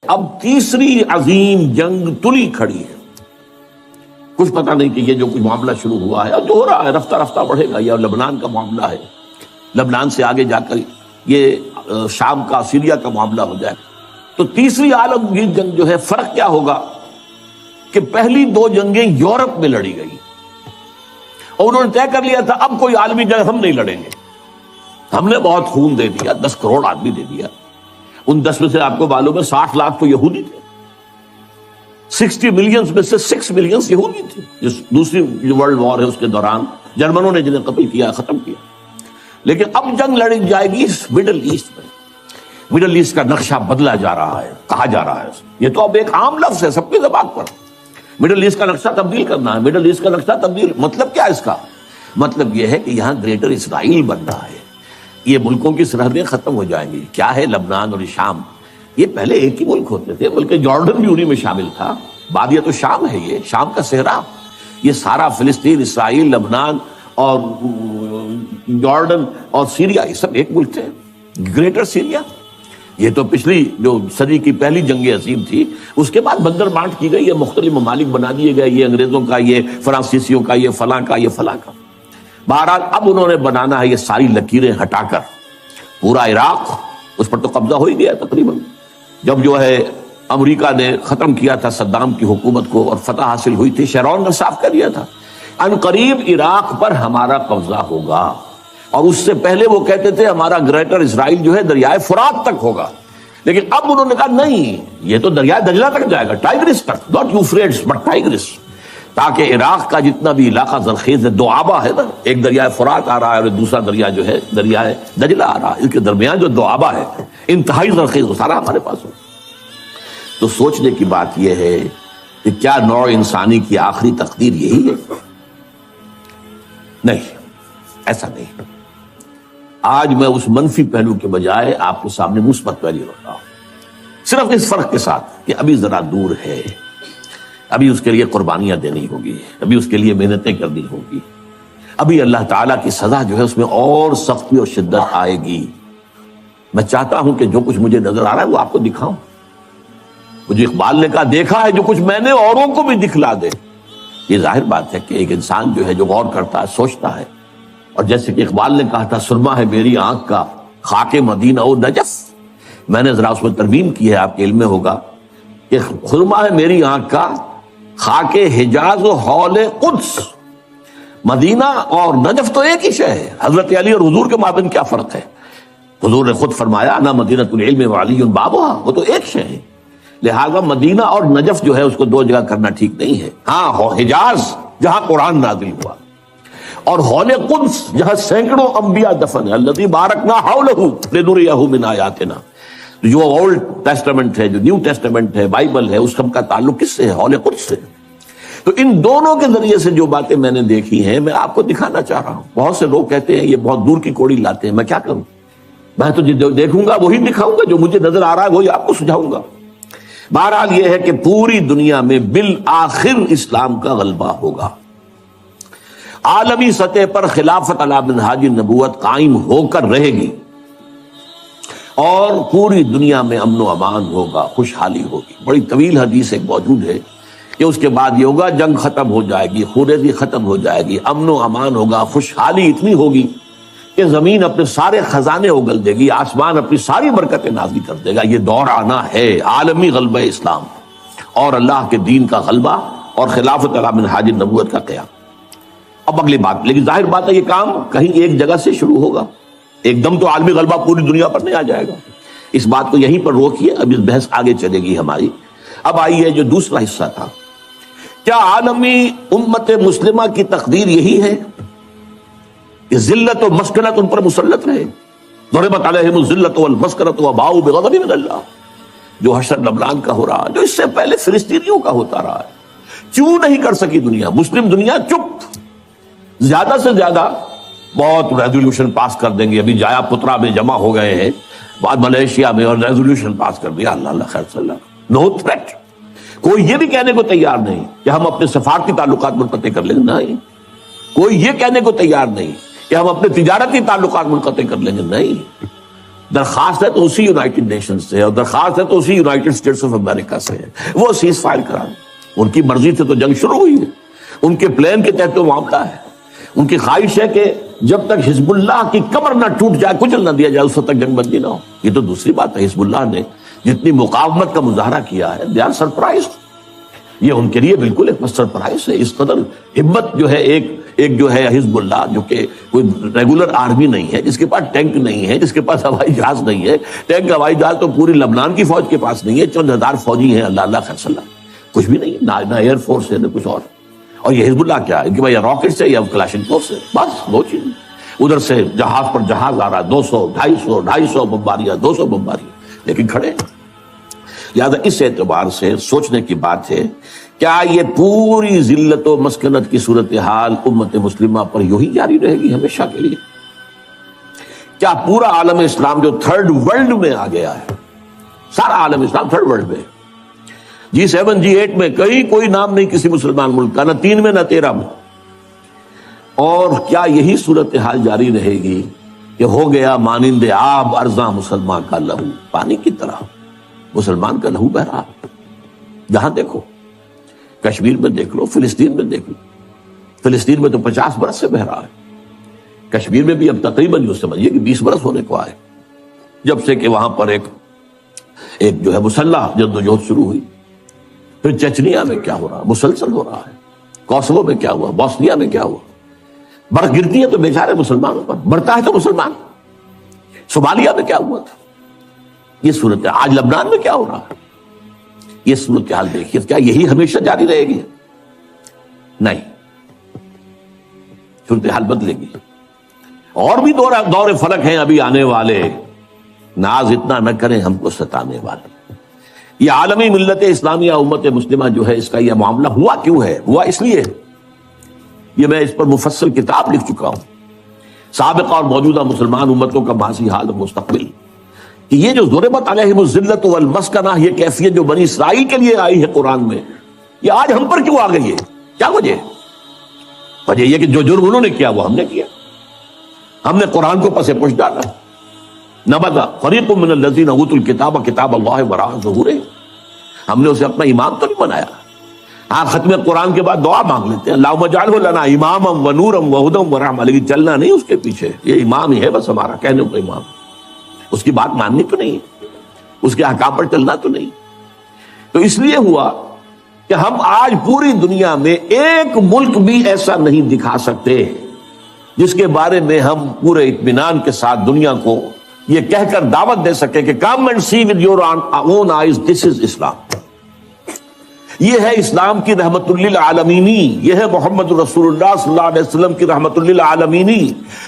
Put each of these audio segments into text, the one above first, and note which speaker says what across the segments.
Speaker 1: اب تیسری عظیم جنگ تلی کھڑی ہے. کچھ پتہ نہیں کہ یہ جو کچھ معاملہ شروع ہوا ہے اور جو ہو رہا ہے رفتہ رفتہ بڑھے گا. یہ لبنان کا معاملہ ہے، لبنان سے آگے جا کر یہ شام کا سیریا کا معاملہ ہو جائے. تو تیسری عالمگیر جنگ جو ہے، فرق کیا ہوگا کہ پہلی دو جنگیں یورپ میں لڑی گئی اور انہوں نے طے کر لیا تھا اب کوئی عالمی جنگ ہم نہیں لڑیں گے. ہم نے بہت خون دے دیا، 10 کروڑ آدمی دے دیا. ان 10 میں سے آپ کو معلوم ہے 60 لاکھ تو یہودی تھے. 60 ملین میں سے 6 ملین یہودی تھے. جس دوسری ورلڈ وار ہے اس کے دوران جرمنوں نے جنہیں قتل کیا، ختم کیا. لیکن اب جنگ لڑی جائے گی مڈل ایسٹ میں. مڈل ایسٹ کا نقشہ بدلا جا رہا ہے، کہا جا رہا ہے. یہ تو اب ایک عام لفظ ہے سب کی زبان پر. مڈل ایسٹ کا نقشہ تبدیل کرنا ہے. مڈل ایسٹ کا نقشہ تبدیل مطلب کیا ہے؟ اس کا مطلب یہ ہے کہ یہاں گریٹر اسرائیل بن رہا ہے. یہ ملکوں کی سرحدیں ختم ہو جائیں گی. کیا ہے لبنان اور شام؟ یہ پہلے ایک ہی ملک ہوتے تھے، بلکہ جارڈن بھی انہی میں شامل تھا. بادیہ تو شام ہے، یہ شام کا صحرا. یہ سارا فلسطین، اسرائیل، لبنان اور جارڈن اور سیریا یہ سب ایک ملک تھے، گریٹر سیریا. یہ تو پچھلی جو صدی کی پہلی جنگ عظیم تھی، اس کے بعد بندر بانٹ کی گئی، یہ مختلف ممالک بنا دیے گئے، یہ انگریزوں کا، یہ فرانسیسیوں کا، یہ فلاں کا، یہ فلاں کا. بہرحال اب انہوں نے بنانا ہے یہ ساری لکیریں ہٹا کر پورا عراق. اس پر تو قبضہ ہو ہی گیا تقریباً جب جو ہے امریکہ نے ختم کیا تھا صدام کی حکومت کو اور فتح حاصل ہوئی تھی. شیرون نے صاف کر دیا تھا ان قریب عراق پر ہمارا قبضہ ہوگا. اور اس سے پہلے وہ کہتے تھے ہمارا گریٹر اسرائیل جو ہے دریائے فرات تک ہوگا. لیکن اب انہوں نے کہا نہیں، یہ تو دریائے دجلہ تک جائے گا، ٹائگرس تک، ناٹ یوفریٹس بٹ ٹائگرس. تاکہ عراق کا جتنا بھی علاقہ زرخیز ہے، دو آبا ہے نا، ایک دریائے فرات آ رہا ہے اور دوسرا دریا جو ہے دریائے دجلہ آ رہا ہے. اس کے درمیان جو دو آبا ہے انتہائی زرخیز، وہ سارا ہمارے پاس ہو. تو سوچنے کی بات یہ ہے کہ کیا نوع انسانی کی آخری تقدیر یہی ہے؟ نہیں، ایسا نہیں. آج میں اس منفی پہلو کے بجائے آپ کے سامنے مثبت پہلو رکھ رہا ہوں، صرف اس فرق کے ساتھ کہ ابھی ذرا دور ہے، ابھی اس کے لیے قربانیاں دینی ہوگی، ابھی اس کے لیے محنتیں کرنی ہوگی، ابھی اللہ تعالیٰ کی سزا جو ہے اس میں اور سختی اور شدت آئے گی. میں چاہتا ہوں کہ جو کچھ مجھے نظر آ رہا ہے وہ آپ کو دکھاؤں. مجھے اقبال نے کہا دیکھا ہے جو کچھ میں نے اوروں کو بھی دکھلا دے. یہ ظاہر بات ہے کہ ایک انسان جو ہے جو غور کرتا ہے، سوچتا ہے. اور جیسے کہ اقبال نے کہا تھا سرما ہے میری آنکھ کا خاک مدینہ و نجف. میں نے ذرا اس میں ترمیم کی ہے، آپ کے علم میں ہوگا کہ سرما ہے میری آنکھ کا خاک حجاز و حول قدس. مدینہ اور نجف تو ایک ہی شے ہے. حضرت علی اور حضور کے مابین کیا فرق ہے؟ حضور نے خود فرمایا انا مدینۃ العلم وعلی بابها. وہ تو ایک شے ہے. لہذا مدینہ اور نجف جو ہے اس کو دو جگہ کرنا ٹھیک نہیں ہے. ہاں، حجاز جہاں قرآن نازل ہوا، اور حول قدس جہاں سینکڑوں انبیاء دفن ہیں. الذی بارکنا حولہ لنریہ من آیاتنا. جو اولڈ ٹیسٹمنٹ ہے، جو نیو ٹیسٹمنٹ ہے، بائبل ہے، اس کا تعلق کس سے ہے؟ حول قدس سے. تو ان دونوں کے ذریعے سے جو باتیں میں نے دیکھی ہیں میں آپ کو دکھانا چاہ رہا ہوں. بہت سے لوگ کہتے ہیں یہ بہت دور کی کوڑی لاتے ہیں. میں کیا کروں؟ میں تو جو دیکھوں گا وہی دکھاؤں گا، جو مجھے نظر آ رہا ہے وہی آپ کو سجھاؤں گا. بہرحال یہ ہے کہ پوری دنیا میں بالآخر اسلام کا غلبہ ہوگا. عالمی سطح پر خلافت علی منہاج النبوت قائم ہو کر رہے گی اور پوری دنیا میں امن و امان ہوگا، خوشحالی ہوگی. بڑی طویل حدیث ایک موجود ہے کہ اس کے بعد یہ ہوگا جنگ ختم ہو جائے گی، خونریزی ختم ہو جائے گی، امن و امان ہوگا، خوشحالی اتنی ہوگی کہ زمین اپنے سارے خزانے اگل دے گی، آسمان اپنی ساری برکتیں نازل کر دے گا. یہ دور آنا ہے عالمی غلبہ اسلام اور اللہ کے دین کا غلبہ اور خلافت علی منہاج النبوت کا قیام. اب اگلی بات، لیکن ظاہر بات ہے یہ کام کہیں ایک جگہ سے شروع ہوگا. ایک دم تو عالمی غلبہ پوری دنیا پر نہیں آ جائے گا. اس بات کو یہیں پر روکیے، اب اس بحث آگے چلے گی ہماری. اب آئیے جو دوسرا حصہ تھا، کیا عالمی امت مسلمہ کی تقدیر یہی ہے کہ ذلت و مسکنت ان پر مسلط رہے؟ ضربت علیہم الذلۃ والمسکنۃ وباؤوا بغضب من اللہ. جو حشر لبنان کا ہو رہا، جو اس سے پہلے فلسطینیوں کا ہوتا رہا ہے. کیوں نہیں کر سکی دنیا؟ مسلم دنیا چپ. زیادہ سے زیادہ بہت ریزولوشن پاس کر دیں گے. ابھی جایا پترا میں جمع ہو گئے ہیں، بعد ملیشیا میں، اور ریزولوشن پاس کر دیا. اللہ اللہ خیر صلی اللہ. No threat. کوئی یہ بھی کہنے کو تیار نہیں کہ ہم اپنے سفارتی تعلقات منقطع کر لیں گے. نہیں. کوئی یہ کہنے کو تیار نہیں کہ ہم اپنے تجارتی تعلقات منقطع کر لیں گے. نہیں. درخواست ہے تو اسی یونائٹڈ نیشن سے، اور درخواست ہے تو اسی یونائٹڈ اسٹیٹس آف امریکہ سے، وہ سیز فائر کرا دیں۔ ان کی مرضی سے تو جنگ شروع ہوئی ہے، ان کے پلان کے تحت تو معاملہ ہے۔ ان کی خواہش ہے کہ جب تک حزب اللہ کی کمر نہ ٹوٹ جائے، کچل نہ دیا جائے، اس وقت تک جنگ بندی نہ ہو۔ یہ تو دوسری بات ہے، حزب اللہ نے جتنی مقاومت کا مظاہرہ کیا ہے، دے آر سرپرائزڈ، یہ ان کے لیے بالکل ایک سرپرائز ہے۔ اس قدر ہمت جو ہے ایک جو ہے حزب اللہ، جو کہ کوئی ریگولر آرمی نہیں ہے، جس کے پاس ٹینک نہیں ہے، جس کے پاس ہوائی جہاز نہیں ہے، ٹینک ہوائی جہاز تو پوری لبنان کی فوج کے پاس نہیں ہے، چند ہزار فوجی ہیں، اللہ اللہ خیر صلی اللہ، کچھ بھی نہیں، نہ ایئر فورس ہے نہ کچھ اور یہ حزب اللہ کیا ہے کہ بھائی راکٹ سے یا کلاشنکوف سے، بس دو چیز۔ ادھر سے جہاز پر جہاز آ رہا، 200 250 بمباریاں، 200 بمباریاں، لیکن کھڑے۔ لہٰذا اس اعتبار سے سوچنے کی بات ہے، کیا یہ پوری ذلت و مسکنت کی صورتحال امت مسلمہ پر یوں ہی جاری رہے گی ہمیشہ کے لیے؟ کیا پورا عالم اسلام جو تھرڈ ورلڈ میں آ گیا ہے، سارا عالم اسلام تھرڈ ورلڈ میں، G7 G8 میں کہیں کوئی نام نہیں کسی مسلمان ملک کا، نہ 3 میں نہ 13 میں، اور کیا یہی صورتحال جاری رہے گی کہ ہو گیا مانند آب ارزاں مسلمان کا لہو، پانی کی طرح مسلمان کا لہو بہ رہا ہے؟ جہاں دیکھو، کشمیر میں دیکھ لو، فلسطین میں دیکھ لو، فلسطین میں تو 50 برس سے بہ رہا ہے، کشمیر میں بھی اب تقریباً جو سمجھیے کہ 20 برس ہونے کو آئے جب سے کہ وہاں پر ایک جو ہے مسلح جدوجہد شروع ہوئی۔ پھر چچنیا میں کیا ہو رہا، مسلسل ہو رہا ہے، کوسوو میں کیا ہوا، بوسنیا میں کیا ہوا، برف گرتی ہے تو بیچارے مسلمانوں پر، مرتا ہے تو مسلمان۔ صومالیہ میں کیا ہوا تھا، یہ صورت، آج لبنان میں کیا ہو رہا ہے، یہ صورتحال دیکھیے، کیا یہی ہمیشہ جاری رہے گی؟ نہیں، صورتحال بدلے گی، اور بھی دور فلک ہیں ابھی آنے والے، ناز اتنا نہ کریں ہم کو ستانے والے۔ یہ عالمی ملت اسلامیہ امت مسلمہ جو ہے، اس کا یہ معاملہ ہوا کیوں ہے؟ ہوا اس لیے، یہ میں اس پر مفصل کتاب لکھ چکا ہوں، سابقہ اور موجودہ مسلمان امتوں کا ماضی حال و مستقبل، کہ یہ جو ضربت علیہم الذلۃ والمسکنہ، یہ کیفیت جو بنی اسرائیل کے لیے آئی ہے قرآن میں، یہ آج ہم پر کیوں آ گئی ہے؟ کیا وجہ؟ وجہ یہ کہ جو جرم انہوں نے کیا وہ ہم نے کیا، ہم نے قرآن کو پس پش ڈالا۔ نبذ فریق من الذین اوتوا الکتاب کتاب اللہ وراء ظہورہم، ہم نے اسے اپنا امام تو نہیں بنایا۔ ہاں، ختم قرآن کے بعد دعا مانگ لیتے ہیں، اللہم اجعلہ لنا اماما ونورا وہدی ورحمۃ، لیکن چلنا نہیں اس کے پیچھے، یہ امام ہی ہے بس ہمارا، کہنے کو امام، اس کی بات ماننی تو نہیں، اس کے احکام پر چلنا تو نہیں۔ تو اس لیے ہوا کہ ہم آج پوری دنیا میں ایک ملک بھی ایسا نہیں دکھا سکتے جس کے بارے میں ہم پورے اطمینان کے ساتھ دنیا کو یہ کہہ کر دعوت دے سکے کہ come and see with your own eyes, this is اسلام، یہ ہے اسلام کی رحمت للعالمینی، یہ ہے محمد رسول اللہ صلی اللہ علیہ وسلم کی رحمت للعالمینی،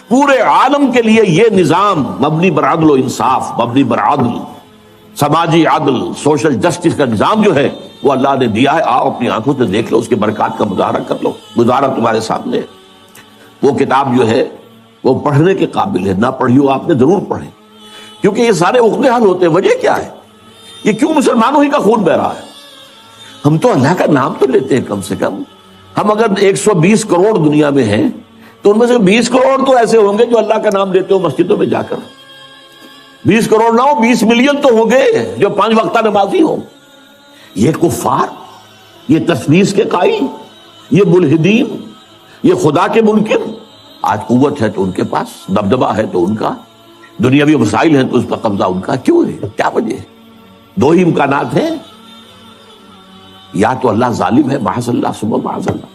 Speaker 1: پورے عالم کے لیے یہ نظام مبنی بر عدل و انصاف، مبنی بر عدل، سماجی عدل، سوشل جسٹس کا نظام جو ہے وہ اللہ نے دیا ہے۔ آؤ اپنی آنکھوں سے دیکھ لو، اس کے برکات کا مظاہرہ کر لو، مظاہرہ تمہارے سامنے ہے۔ وہ کتاب جو ہے وہ پڑھنے کے قابل ہے، نہ پڑھی ہو آپ نے ضرور پڑھیں، کیونکہ یہ سارے عقدے حل ہوتے ہیں۔ وجہ کیا ہے؟ یہ کیوں مسلمانوں ہی کا خون بہ رہا ہے؟ ہم تو اللہ کا نام تو لیتے ہیں کم سے کم، ہم اگر 120 کروڑ دنیا میں ہیں تو ان میں سے 20 کروڑ تو ایسے ہوں گے جو اللہ کا نام لیتے ہو مسجدوں میں جا کر، 20 کروڑ نہ ہو 20 ملین تو ہوں گے جو 5 وقتہ نمازی ہوں۔ یہ کفار، یہ تثلیث کے قائل، یہ ملحدین، یہ خدا کے منکر، آج قوت ہے تو ان کے پاس، دبدبہ ہے تو ان کا، دنیاوی وسائل ہیں تو اس کا قبضہ ان کا، کیوں ہے؟ کیا وجہ ہے؟ دو ہی امکانات ہیں، یا تو اللہ ظالم ہے معاذ اللہ ثم معاذ اللہ،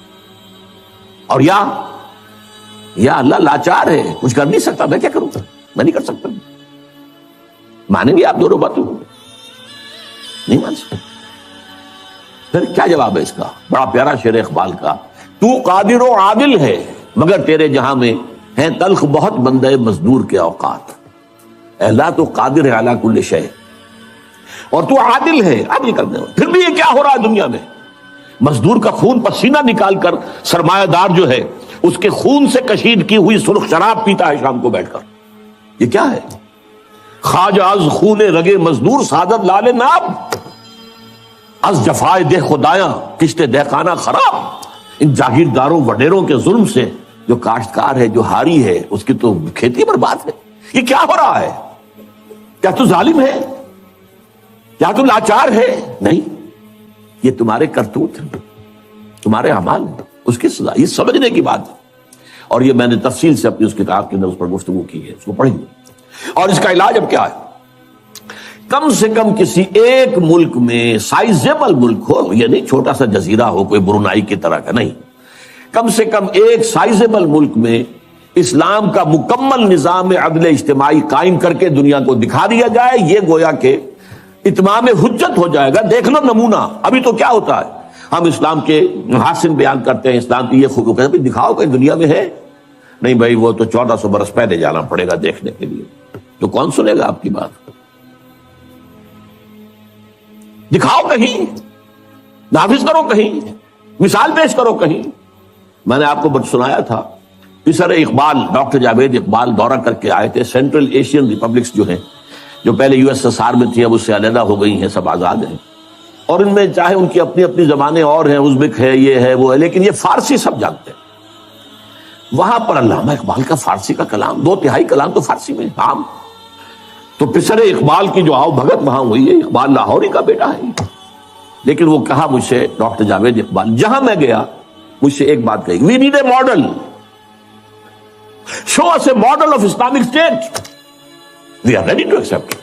Speaker 1: اور یا اللہ لاچار ہے، کچھ کر نہیں سکتا، میں کیا کروں، میں نہیں کر سکتا۔ مانیں گے آپ دونوں باتوں کو؟ نہیں مان سکتے۔ پھر کیا جواب ہے اس کا؟ بڑا پیارا شعر اقبال کا، تو قادر و عادل ہے مگر تیرے جہاں میں ہیں تلخ بہت بندے مزدور کے اوقات۔ اے اللہ تو قادر ہے علی کل شیء، اور تو عادل ہے، عادل کرنے والا۔ پھر بھی یہ کیا ہو رہا ہے دنیا میں؟ مزدور کا خون پسینہ نکال کر سرمایہ دار جو ہے اس کے خون سے کشید کی ہوئی سرخ شراب پیتا ہے شام کو بیٹھ کر۔ یہ کیا ہے؟ خواجہ از خون رگے مزدور سعادت لال ناب، از جفائے دہ خدایاں کشت دہقانہ خراب۔ ان جاگیرداروں وڈیروں کے ظلم سے جو کاشتکار ہے، جو ہاری ہے، اس کی تو کھیتی برباد ہے۔ یہ کیا ہو رہا ہے؟ کیا تو ظالم ہے؟ کیا تو لاچار ہے؟ نہیں، یہ تمہارے کرتوت ہیں، تمہارے اعمال ہیں، اس کی سزا، یہ سمجھنے کی بات ہے۔ اور یہ میں نے تفصیل سے اپنی اس کتاب کے اندر اس پر گفتگو کی ہے، اس کو پڑھیں گے۔ اور اس کا علاج اب کیا ہے؟ کم سے کم کسی ایک ملک میں، سائزیبل ملک ہو، یہ نہیں چھوٹا سا جزیرہ ہو کوئی برونائی کی طرح کا، نہیں، کم سے کم ایک سائزیبل ملک میں اسلام کا مکمل نظام عدل اجتماعی قائم کر کے دنیا کو دکھا دیا جائے، یہ گویا کہ اتمام حجت ہو جائے گا۔ دیکھ لو نمونہ، ابھی تو کیا ہوتا ہے، ہم اسلام کے محاسن بیان کرتے ہیں، اسلام کی یہ خوبی، دکھاؤ کہ دنیا میں ہے، نہیں بھائی وہ تو 1400 برس پہلے جانا پڑے گا دیکھنے کے لیے، تو کون سنے گا آپ کی بات؟ دکھاؤ کہیں، نافذ کرو کہیں، مثال پیش کرو کہیں۔ میں نے آپ کو سنایا تھا، پسر اقبال، ڈاکٹر جاوید اقبال دورہ کر کے آئے تھے، سینٹرل ایشین ریپبلکس جو ہیں، جو پہلے USSR میں تھی اب اس سے علیحدہ ہو گئی ہیں، سب آزاد ہیں، اور ان میں چاہے ان کی اپنی اپنی زبانیں اور ہیں، ازبک ہے، یہ ہے، وہ ہے، لیکن یہ فارسی سب جانتے ہیں۔ وہاں پر علامہ اقبال کا فارسی کا کلام، 2/3 کلام تو فارسی میں عام، تو پسر اقبال کی جو آؤ بھگت وہاں ہوئی ہے، اقبال لاہوری کا بیٹا ہے، لیکن وہ کہا مجھ سے، ڈاکٹر جاوید اقبال، جہاں میں گیا مجھ سے ایک بات کہی، we need a model, show us a model of Islamic state, we are ready to accept.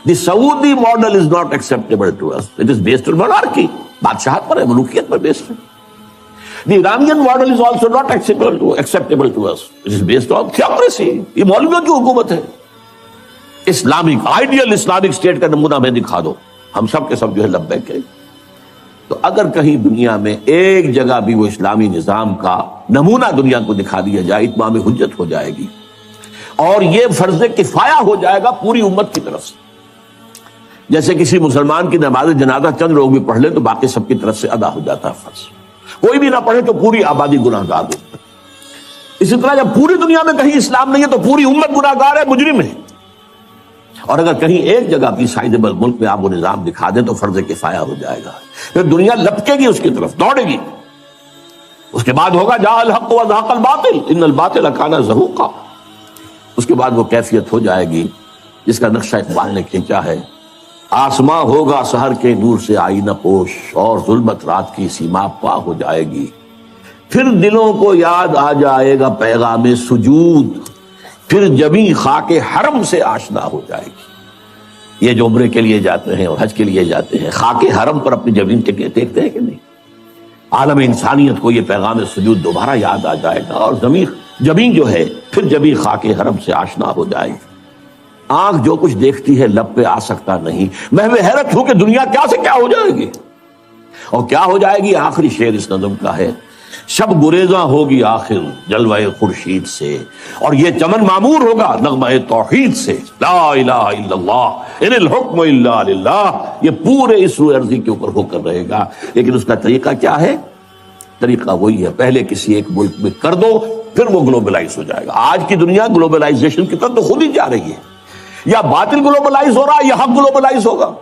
Speaker 1: The Saudi model is not acceptable to us, it is based on monarchy, بادشاہت پر ہے، ملوکیت پر بیسڈ ہے۔ The Iranian model is also not acceptable to us, it is based on theocracy, یہ مولویوں کی حکومت ہے۔ اسلامک آئیڈیل اسلامک اسٹیٹ کا نمونہ میں دکھا دو، ہم سب کے سب جو ہے لبیک ہے۔ تو اگر کہیں دنیا میں ایک جگہ بھی وہ اسلامی نظام کا نمونہ دنیا کو دکھا دیا جائے، اتمام حجت ہو جائے گی، اور یہ فرض کفایہ ہو جائے گا پوری امت کی طرف سے۔ جیسے کسی مسلمان کی نماز جنازہ چند لوگ بھی پڑھ لیں تو باقی سب کی طرف سے ادا ہو جاتا ہے فرض، کوئی بھی نہ پڑھے تو پوری آبادی گناہ گار ہو۔ اسی طرح جب پوری دنیا میں کہیں اسلام نہیں ہے تو پوری امت گناہ گار ہے، مجرم ہے۔ اور اگر کہیں ایک جگہ بھی سائزیبل ملک میں آپ وہ نظام دکھا دیں تو فرض کفایہ ہو جائے گا، پھر دنیا لپکے گی اس کی طرف، دوڑے گی۔ اس کے بعد ہوگا جاء الحق وزهق الباطل ان الباطل کان زہوقا، اس کے بعد وہ کیفیت ہو جائے گی جس کا نقشہ اقبال نے کھینچا ہے، آسماں ہوگا سحر کے نور سے آئینہ پوش، اور ظلمت رات کی سیما پا ہو جائے گی، پھر دلوں کو یاد آ جائے گا پیغام سجود، پھر جبیں خاک حرم سے آشنا ہو جائے گی۔ یہ جو عمرے کے لیے جاتے ہیں اور حج کے لیے جاتے ہیں، خاک حرم پر اپنی جبین دیکھتے ہیں کہ نہیں؟ عالم انسانیت کو یہ پیغام سجود دوبارہ یاد آ جائے گا، اور جبین جو ہے پھر جبیں خاک حرم سے آشنا ہو جائے گی۔ آنکھ جو کچھ دیکھتی ہے لب پہ آ سکتا نہیں، محو حیرت ہو کہ دنیا کیا سے کیا ہو جائے گی، اور کیا ہو جائے گی۔ آخری شعر اس نظم کا ہے، شب گریزاں ہوگی آخر جلوہ خورشید سے، اور یہ چمن معمور ہوگا نغمہ توحید سے، لا الہ الا اللہ ان الحکم الا للہ، یہ پورے اس روئے ارضی کے اوپر ہو کر رہے گا۔ لیکن اس کا طریقہ کیا ہے؟ طریقہ وہی ہے، پہلے کسی ایک ملک میں کر دو، پھر وہ گلوبلائز ہو جائے گا۔ آج کی دنیا گلوبلائزیشن کی طرف تو خود ہی جا رہی ہے، یا باطل گلوبلائز ہو رہا ہے یا حق گلوبلائز ہوگا۔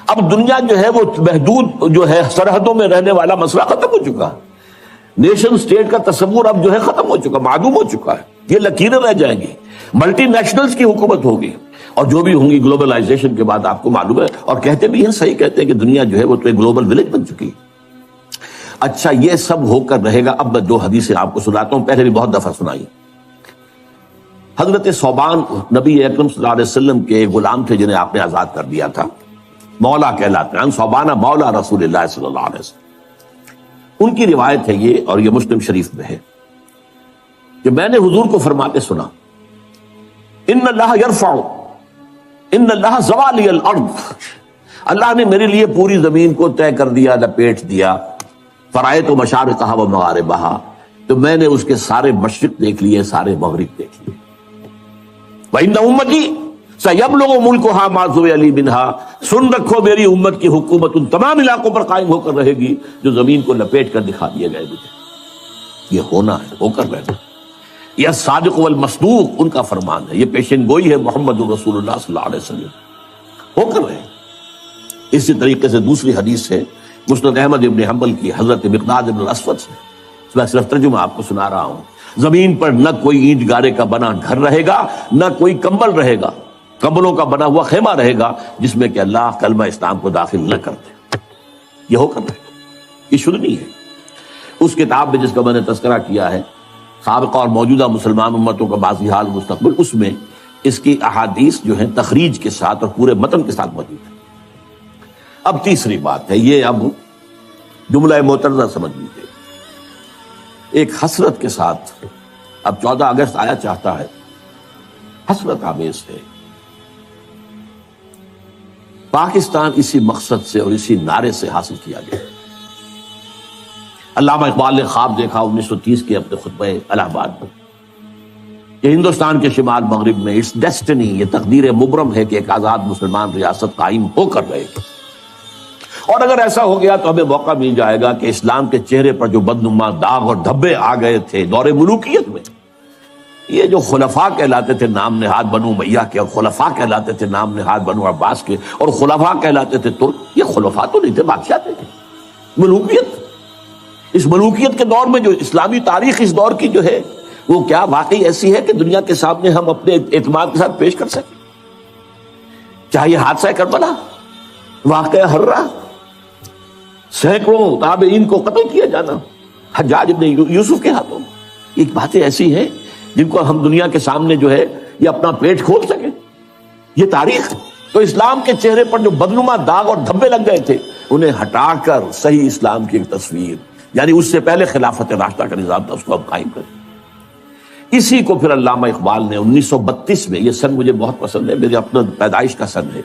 Speaker 1: اب دنیا جو ہے وہ محدود جو ہے سرحدوں میں رہنے والا مسئلہ ختم ہو چکا ہے، نیشن سٹیٹ کا تصور اب جو ہے ختم ہو چکا، معدوم ہو چکا ہے، یہ لکیریں رہ جائیں گی، ملٹی نیشنلز کی حکومت ہوگی، اور جو بھی ہوں گی گلوبلائزیشن کے بعد آپ کو معلوم ہے، اور کہتے بھی ہیں، صحیح کہتے ہیں کہ دنیا جو ہے وہ تو ایک گلوبل ولیج بن چکی۔ اچھا یہ سب ہو کر رہے گا۔ اب میں 2 حدیثیں آپ کو سناتا ہوں، پہلے بھی بہت دفعہ سنائی۔ حضرت ثوبان نبی اکرم صلی اللہ علیہ وسلم کے غلام تھے جنہیں آپ نے آزاد کر دیا تھا، مولا کہلاتے ہیں، ثوبان مولا رسول اللہ صلی اللہ علیہ وسلم۔ ان کی روایت ہے یہ، اور یہ مسلم شریف میں ہے، کہ میں نے حضور کو فرماتے سنا، ان اللہ یرفع، ان اللہ زوالی الارض، اللہ نے میرے لیے پوری زمین کو طے کر دیا، لپیٹ دیا، فرائض و مشارقہ و مغاربہ، تو میں نے اس کے سارے مشرق دیکھ لیے، سارے مغرب دیکھ لیے۔ وَإِنَّ أُمَّتِي سَيَبْلُغُ مُلْكُهَا مَا ذُوِّيَ لِي مِنْهَا، سن رکھو میری امت کی حکومت ان تمام علاقوں پر قائم ہو کر رہے گی جو زمین کو لپیٹ کر دکھا دیے گئے مجھے۔ یہ ہونا ہے، ہو کر رہنا۔ یہ صادق والمصدوق ان کا فرمان ہے، یہ پیشن گوئی ہے محمد رسول اللہ صلی اللہ علیہ وسلم، ہو کر رہے۔ اسی طریقے سے دوسری حدیث ہے مسند احمد ابن حنبل کی، حضرت مقداد ابن الاسود سے، میں صرف ترجمہ آپ کو سنا رہا ہوں۔ زمین پر نہ کوئی اینٹ گارے کا بنا گھر رہے گا، نہ کوئی کمبل رہے گا، کمبلوں کا بنا ہوا خیمہ رہے گا جس میں کہ اللہ کلمہ اسلام کو داخل نہ کرتے. یہ ہو کر رہے گا، یہ شروع نہیں ہے. اس کتاب میں جس کا میں نے تذکرہ کیا ہے سابقہ اور موجودہ مسلمان امتوں کا ماضی حال مستقبل، اس میں اس کی احادیث جو ہیں تخریج کے ساتھ اور پورے متن کے ساتھ موجود ہے. اب تیسری بات ہے، یہ اب جملہ معترضہ سمجھ لیجیے. ایک حسرت کے ساتھ اب 14 اگست آیا چاہتا ہے، حسرت آمیز ہے. پاکستان اسی مقصد سے اور اسی نعرے سے حاصل کیا گیا. علامہ اقبال نے خواب دیکھا 1930 کے اپنے خطبہ الہ آباد میں کہ ہندوستان کے شمال مغرب میں اٹس ڈیسٹنی، یہ تقدیر مبرم ہے کہ ایک آزاد مسلمان ریاست قائم ہو کر رہے گی، اور اگر ایسا ہو گیا تو ہمیں موقع مل جائے گا کہ اسلام کے چہرے پر جو بدنما داغ اور دھبے آ گئے تھے دور ملوکیت میں، یہ جو خلفاء کہلاتے تھے نام نہاد بنو امیہ کے، اور خلفاء کہلاتے تھے نام نہاد بنو عباس کے، اور خلفاء کہلاتے تھے ترک، یہ خلفاء تو نہیں تھے، بادشاہ تھے. ملوکیت، اس ملوکیت کے دور میں جو اسلامی تاریخ اس دور کی جو ہے وہ کیا واقعی ایسی ہے کہ دنیا کے سامنے ہم اپنے اعتماد کے ساتھ پیش کر سکیں؟ چاہے حادثہ کربلا، واقعہ ہررا، سینکڑوں تابعین کو قتل کیا جانا حجاج ابن یوسف کے ہاتھوں، ایک باتیں ایسی ہیں جن کو ہم دنیا کے سامنے جو ہے یہ اپنا پیٹ کھول سکیں. یہ تاریخ تو اسلام کے چہرے پر جو بدنما داغ اور دھبے لگ گئے تھے انہیں ہٹا کر صحیح اسلام کی ایک تصویر، یعنی اس سے پہلے خلافت راشدہ کا نظام تھا، اس کو اب قائم کریں. اسی کو پھر علامہ اقبال نے 1932 میں، یہ سن مجھے بہت پسند ہے، میرے اپنا پیدائش کا سن ہے،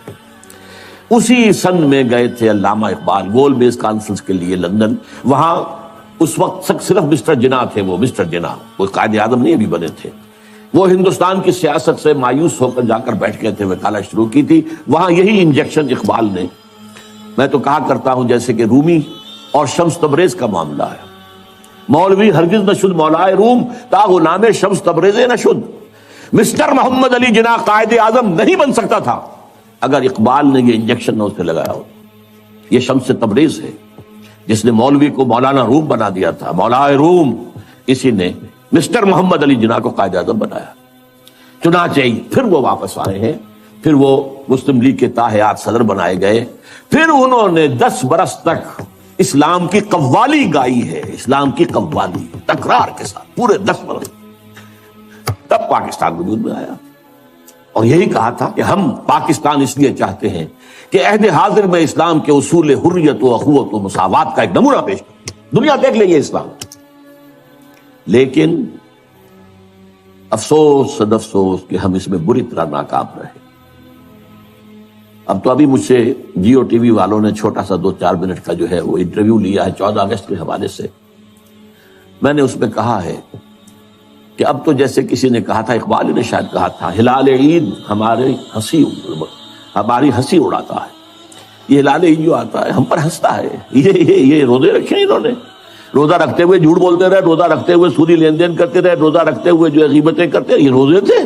Speaker 1: اسی سن میں گئے تھے علامہ اقبال گول بیس کانفرنس کے لیے لندن. وہاں اس وقت صرف مسٹر جناح تھے، وہ مسٹر جناح، وہ قائد اعظم نہیں ابھی بنے تھے. وہ ہندوستان کی سیاست سے مایوس ہو کر جا کر بیٹھ گئے تھے، وکالت شروع کی تھی. وہاں یہی انجیکشن اقبال نے، میں تو کہا کرتا ہوں جیسے کہ رومی اور شمس تبریز کا معاملہ ہے، مولوی ہرگز نہ شد مولائے روم تا غلام شمس تبریز نہ شد. مسٹر محمد علی جناح قائد اعظم نہیں بن سکتا تھا اگر اقبال نے یہ انجیکشن نہ اس پہ لگایا ہو. یہ شمس تبریز ہے جس نے مولوی کو مولانا روم بنا دیا تھا، مولائے روم، اسی نے مسٹر محمد علی جناح کو قائد اعظم بنایا. چنانچہ پھر وہ واپس آئے ہیں، پھر وہ مسلم لیگ کے تاحیات صدر بنائے گئے، پھر انہوں نے 10 برس تک اسلام کی قوالی گائی ہے، اسلام کی قوالی تکرار کے ساتھ پورے 10 برس. تب پاکستان وجود میں آیا اور یہی کہا تھا کہ ہم پاکستان اس لیے چاہتے ہیں کہ عہد حاضر میں اسلام کے اصول حریت و اخوت و مساوات کا ایک نمونہ پیش کریں، دنیا دیکھ لے یہ اسلام. لیکن افسوس صد افسوس کہ ہم اس میں بری طرح ناکام رہے. اب تو ابھی مجھ سے جیو ٹی وی والوں نے چھوٹا سا 2-4 منٹ کا جو ہے وہ انٹرویو لیا ہے 14 اگست کے حوالے سے. میں نے اس میں کہا ہے کہ اب تو جیسے کسی نے کہا تھا، اقبال نے شاید کہا تھا، ہلال عید ہماری ہنسی اڑاتا ہے. یہ ہلال عید جو آتا ہے ہم پر ہنستا ہے. یہ روزے رکھے انہوں نے، روزہ رکھتے ہوئے جھوٹ بولتے رہے، روزہ رکھتے ہوئے سودی لین دین کرتے رہے، روزہ رکھتے ہوئے جو غیبتیں کرتے رہے. یہ روزے تھے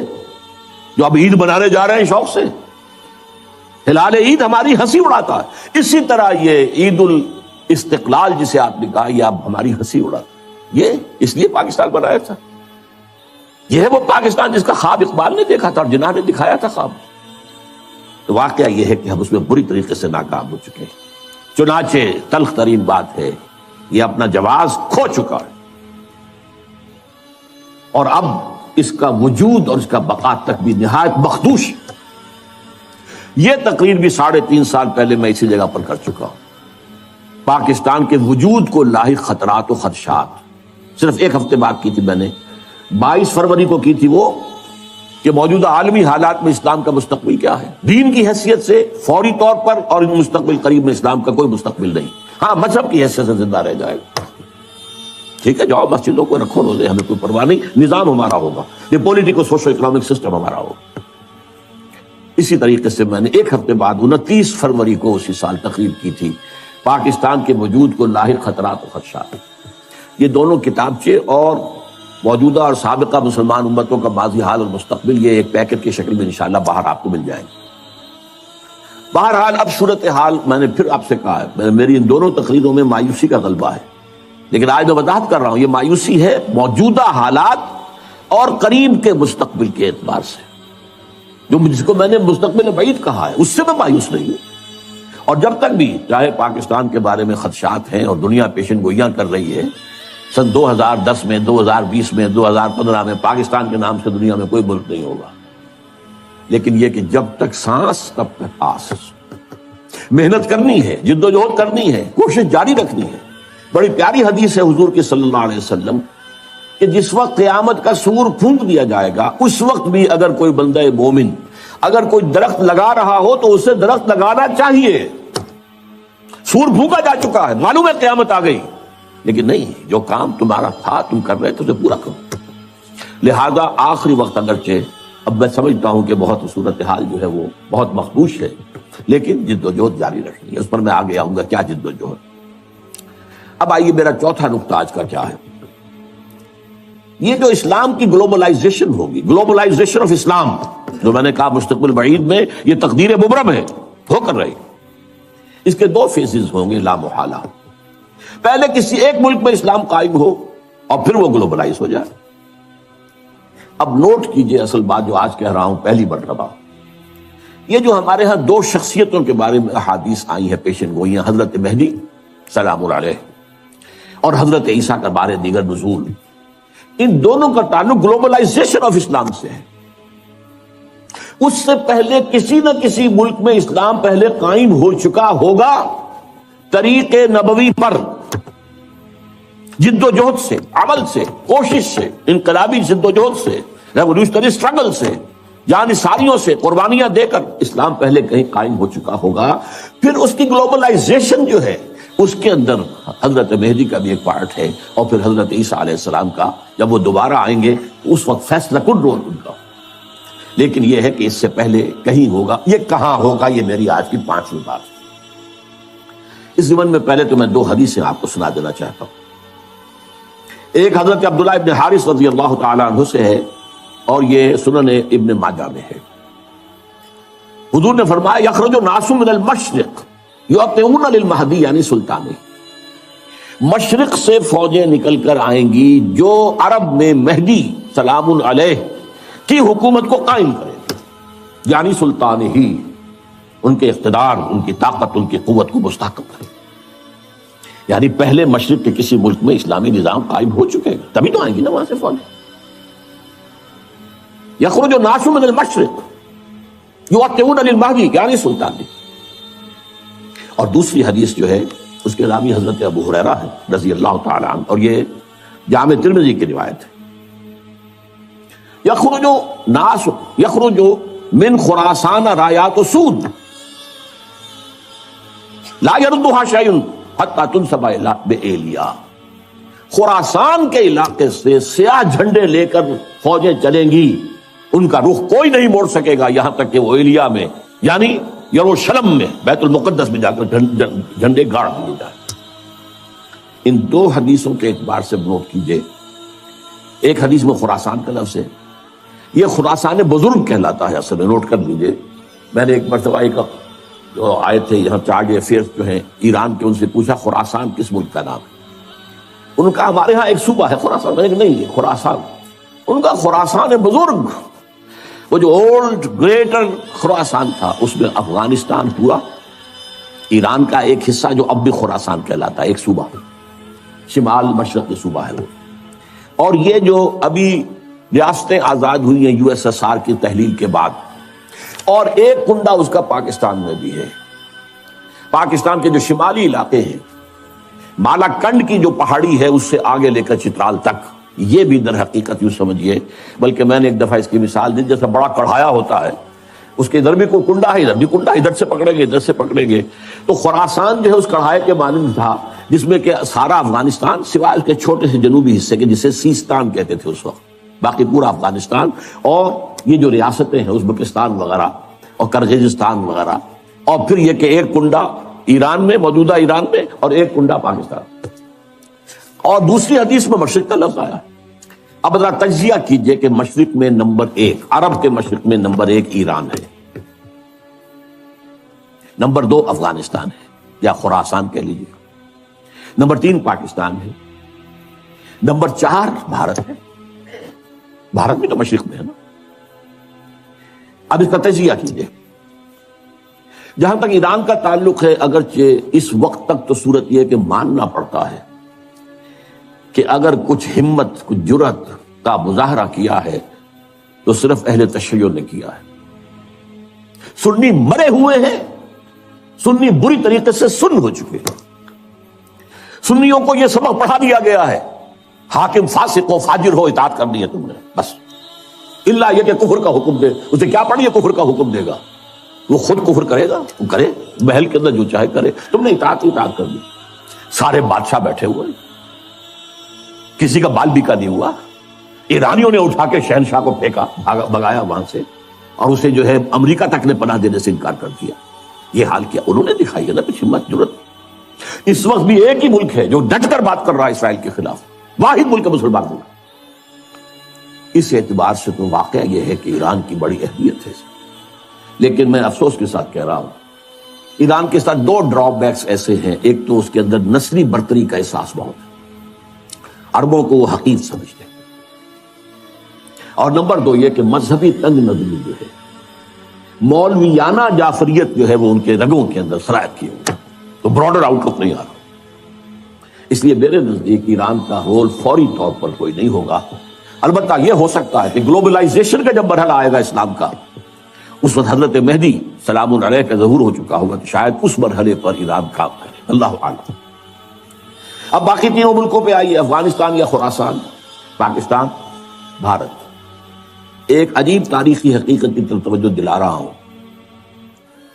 Speaker 1: جو اب عید منانے جا رہے ہیں شوق سے. ہلال عید ہماری ہنسی اڑاتا ہے. اسی طرح یہ عید الاستقلال جسے آپ نے کہا، یہ اب ہماری ہنسی اڑاتا ہے. یہ اس لیے پاکستان بنایا تھا. یہ ہے وہ پاکستان جس کا خواب اقبال نے دیکھا تھا اور جناح نے دکھایا تھا خواب. تو واقعہ یہ ہے کہ ہم اس میں بری طریقے سے ناکام ہو چکے ہیں. چنانچہ تلخ ترین بات ہے، یہ اپنا جواز کھو چکا ہے اور اب اس کا وجود اور اس کا بقا تک بھی نہایت مخدوش. یہ تقریر بھی 3.5 سال پہلے میں اسی جگہ پر کر چکا ہوں. پاکستان کے وجود کو لاحق خطرات و خدشات صرف ایک ہفتے بعد کی تھی میں نے، 22 فروری کو کی تھی وہ، کہ موجودہ عالمی حالات میں اسلام کا مستقبل کیا ہے. دین کی حیثیت سے فوری طور پر اور مستقبل قریب میں اسلام کا کوئی مستقبل نہیں. ہاں مذہب کی حیثیت سے زندہ رہ جائے گا، ٹھیک ہے، جاؤ مسجدوں کو رکھو روزے، ہمیں کوئی پرواہ نہیں، نظام ہمارا ہوگا، یہ پولیٹیکل سوشو اکنامک سسٹم ہمارا ہوگا. اسی طریقے سے میں نے ایک ہفتے بعد 29 فروری کو اسی سال تقریر کی تھی، پاکستان کے وجود کو لاحق خطرات و خدشات. یہ دونوں کتابچے اور موجودہ اور سابقہ مسلمان امتوں کا ماضی حال اور مستقبل، یہ ایک پیکٹ کی شکل میں انشاءاللہ باہر آپ کو مل جائے گی. بہرحال اب صورتحال میں نے پھر آپ سے کہا ہے، میری ان دونوں تقریروں میں مایوسی کا غلبہ ہے، لیکن آج میں وضاحت کر رہا ہوں یہ مایوسی ہے موجودہ حالات اور قریب کے مستقبل کے اعتبار سے. جس کو میں نے مستقبل بعید کہا ہے اس سے میں مایوس نہیں ہوں. اور جب تک بھی چاہے پاکستان کے بارے میں خدشات ہیں اور دنیا پیشن گوئیاں کر رہی ہے، سن 2010 میں، 2020 میں، 2015 میں پاکستان کے نام سے دنیا میں کوئی ملک نہیں ہوگا. لیکن یہ کہ جب تک سانس تب تک آس، محنت کرنی ہے، جد و جہد کرنی ہے، کوشش جاری رکھنی ہے. بڑی پیاری حدیث ہے حضور کی صلی اللہ علیہ وسلم کہ جس وقت قیامت کا سور پھونک دیا جائے گا اس وقت بھی اگر کوئی بندہ مومن اگر کوئی درخت لگا رہا ہو تو اسے درخت لگانا چاہیے. سور پھونکا جا چکا ہے، معلوم ہے قیامت آ گئی، لیکن نہیں، جو کام تمہارا تھا تم کر رہے تھے اسے پورا کرو. لہذا آخری وقت اگرچہ اب میں سمجھتا ہوں کہ بہت صورتحال جو ہے وہ بہت مخدوش ہے، لیکن جد و جہد جاری رکھنی ہے. اس پر میں آگے آؤں گا کیا جد و جہد. اب آئیے میرا چوتھا نقطہ آج کا کیا ہے. یہ جو اسلام کی گلوبلائزیشن ہوگی، گلوبلائزیشن آف اسلام، جو میں نے کہا مستقبل بعید میں یہ تقدیر مبرم ہے، ہو کر رہی. اس کے دو فیزز ہوں گے لا محالہ. پہلے کسی ایک ملک میں اسلام قائم ہو اور پھر وہ گلوبلائز ہو جائے. اب نوٹ کیجئے اصل بات جو آج کہہ رہا ہوں پہلی مرتبہ. یہ جو ہمارے ہاں دو شخصیتوں کے بارے میں احادیث آئی ہیں پیشن گوئیاں، حضرت مہدی سلام اللہ علیہ اور حضرت عیسیٰ کا بارے دیگر نزول، ان دونوں کا تعلق گلوبلائزیشن آف اسلام سے ہے. اس سے پہلے کسی نہ کسی ملک میں اسلام پہلے قائم ہو چکا ہوگا طریق نبوی پر، جد و جہد سے، عمل سے، کوشش سے، انقلابی جد و جہد سے، ریولیوشنری سٹرگل سے، جان ساریوں سے، قربانیاں دے کر اسلام پہلے کہیں قائم ہو چکا ہوگا. پھر اس کی گلوبلائزیشن جو ہے اس کے اندر حضرت مہدی کا بھی ایک پارٹ ہے، اور پھر حضرت عیسیٰ علیہ السلام کا جب وہ دوبارہ آئیں گے تو اس وقت فیصلہ کن رول ان کا. لیکن یہ ہے کہ اس سے پہلے کہیں ہوگا. یہ کہاں ہوگا یہ میری آج کی پانچویں بات. اس ضمن میں پہلے تو میں دو حدیثیں آپ کو سنا دینا چاہتا ہوں. ایک حضرت عبداللہ ابن حارث رضی اللہ تعالی عنہ سے ہے اور یہ سنن ابن ماجہ میں ہے. حضور نے فرمایا یخرج الناس من المشرق یؤتون للمہدی، یعنی سلطانی، مشرق سے فوجیں نکل کر آئیں گی جو عرب میں مہدی سلام علیہ کی حکومت کو قائم کرے گی، یعنی سلطان ہی، ان کے اقتدار، ان کی طاقت، ان کی قوت کو مستحکم کرے. یعنی پہلے مشرق کے کسی ملک میں اسلامی نظام قائم ہو چکے گا تبھی تو آئیں گی نا وہاں سے فوجیں. یخرج الناس من المشرق یؤتون للمہدی، یعنی سلطان ہی. اور دوسری حدیث جو ہے اس کے راوی حضرت ابو ہریرہ ہے رضی اللہ تعالی عنہ، اور یہ جامع ترمذی کی روایت ہے. یخرج من خراسان رایات سود لا يردها شيء حتى تنسب بإيلیا. خراسان کے علاقے سے سیاہ جھنڈے لے کر فوجیں چلیں گی، ان کا رخ کوئی نہیں موڑ سکے گا یہاں تک کہ وہ ایلیا میں، یعنی یروشلم میں، بیت المقدس میں جا کر جھنڈے گاڑ دیے جائیں. ان دو حدیثوں کے اعتبار سے نوٹ کیجئے. ایک حدیث میں خراسان کا لفظ ہے، یہ خراسان بزرگ کہلاتا ہے اصل میں، نوٹ کر لیجئے. میں نے ایک مرتبہ ایک جو آئے تھے یہاں چارج افیئرز جو ہیں ایران کے، ان سے پوچھا خراسان کس ملک کا نام ہے؟ ان کا ہمارے ہاں ایک صوبہ ہے خراسان. میں نے کہا نہیں، یہ خراسان، ان کا خراسان بزرگ، وہ جو اولڈ گریٹر خراسان تھا اس میں افغانستان پورا، ایران کا ایک حصہ جو اب بھی خراسان کہلاتا ہے، ایک صوبہ، شمال مشرقی صوبہ ہے وہ. اور یہ جو ابھی ریاستیں آزاد ہوئی ہیں یو ایس ایس آر کی تحلیل کے بعد، اور ایک کنڈا اس کا پاکستان میں بھی ہے. پاکستان کے جو شمالی علاقے ہیں، بالا کنڈ کی جو پہاڑی ہے اس سے آگے لے کر چترال تک، یہ بھی در حقیقت یوں سمجھیے، بلکہ میں نے ایک دفعہ اس کی مثال دی، جیسا بڑا کڑھایا ہوتا ہے، اس کے ادھر بھی کوئی کنڈا ہے، ادھر بھی کنڈا، ادھر سے پکڑیں گے ادھر سے پکڑیں گے. تو خراسان جو ہے اس کڑھائے کے مانند تھا، جس میں کہ سارا افغانستان سوائے اس کے چھوٹے سے جنوبی حصے کے جسے سیستان کہتے تھے اس وقت، باقی پورا افغانستان، اور یہ جو ریاستیں ہیں ازبکستان وغیرہ اور کرغزستان وغیرہ، اور پھر یہ کہ ایک کنڈا ایران میں، موجودہ ایران میں، اور ایک کنڈا پاکستان. اور دوسری حدیث میں مشرق کا لفظ آیا. اب ذرا تجزیہ کیجئے کہ مشرق میں نمبر 1، عرب کے مشرق میں نمبر 1 ایران ہے، نمبر 2 افغانستان ہے یا خراسان کہہ لیجیے، نمبر 3 پاکستان ہے، نمبر 4 بھارت ہے. بھارت بھی تو مشرق میں ہے نا. اب اس کا تجزیہ کیجیے. جہاں تک ایران کا تعلق ہے، اگرچہ اس وقت تک تو صورت یہ کہ ماننا پڑتا ہے کہ اگر کچھ ہمت، کچھ جرأت کا مظاہرہ کیا ہے تو صرف اہل تشیع نے کیا ہے. سنی مرے ہوئے ہیں، سنی بری طریقے سے سن ہو چکے ہیں. سنیوں کو یہ سبق پڑھا دیا گیا ہے، حاکم فاسق و فاجر ہو، اطاعت کرنی ہے تم نے بس. اللہ یہ کہ کفر کا حکم دے، اسے کیا پڑھیے کفر کا حکم دے گا؟ وہ خود کفر کرے گا، وہ کرے محل کے اندر جو چاہے کرے. تم نے اطاعت کر دی. سارے بادشاہ بیٹھے ہوئے، کسی کا بال بیکا نہیں ہوا. ایرانیوں نے اٹھا کے شہنشاہ کو پھینکا، بگایا وہاں سے، اور اسے جو ہے امریکہ تک نے پناہ دینے سے انکار کر دیا. یہ حال کیا انہوں نے دکھائی ہے نا کچھ ہمت جرأت. اس وقت بھی ایک ہی ملک ہے جو ڈٹ کر بات کر رہا ہے اسرائیل کے خلاف، واحد ملک مسلمان ملک. اس اعتبار سے تو واقعہ یہ ہے کہ ایران کی بڑی اہمیت ہے. لیکن میں افسوس کے ساتھ کہہ رہا ہوں، ایران کے ساتھ دو ڈرا بیکس ایسے ہیں. ایک تو اس کے اندر نسلی برتری کا احساس بہت ہے، عربوں کو وہ حقیر سمجھتے ہیں. اور نمبر دو یہ کہ مذہبی تنگ نظری جو ہے، مولویانہ جعفریت جو ہے وہ ان کے رگوں کے اندر سرایت کیے ہوئے، تو براڈر آؤٹ لک نہیں آ رہا. اس لیے میرے نزدیک ایران کا رول فوری طور پر کوئی نہیں ہوگا. البتہ یہ ہو سکتا ہے کہ گلوبلائزیشن کا جب مرحلہ آئے گا اسلام کا، اس وقت حضرت مہدی سلام علیہ کا ظہور ہو چکا ہوگا، تو شاید اس مرحلے پر ایران کا اللہ عالم. اب باقی تینوں ملکوں پہ آئیے، افغانستان یا خراسان، پاکستان، بھارت. ایک عجیب تاریخی حقیقت کی طرف توجہ دلا رہا ہوں.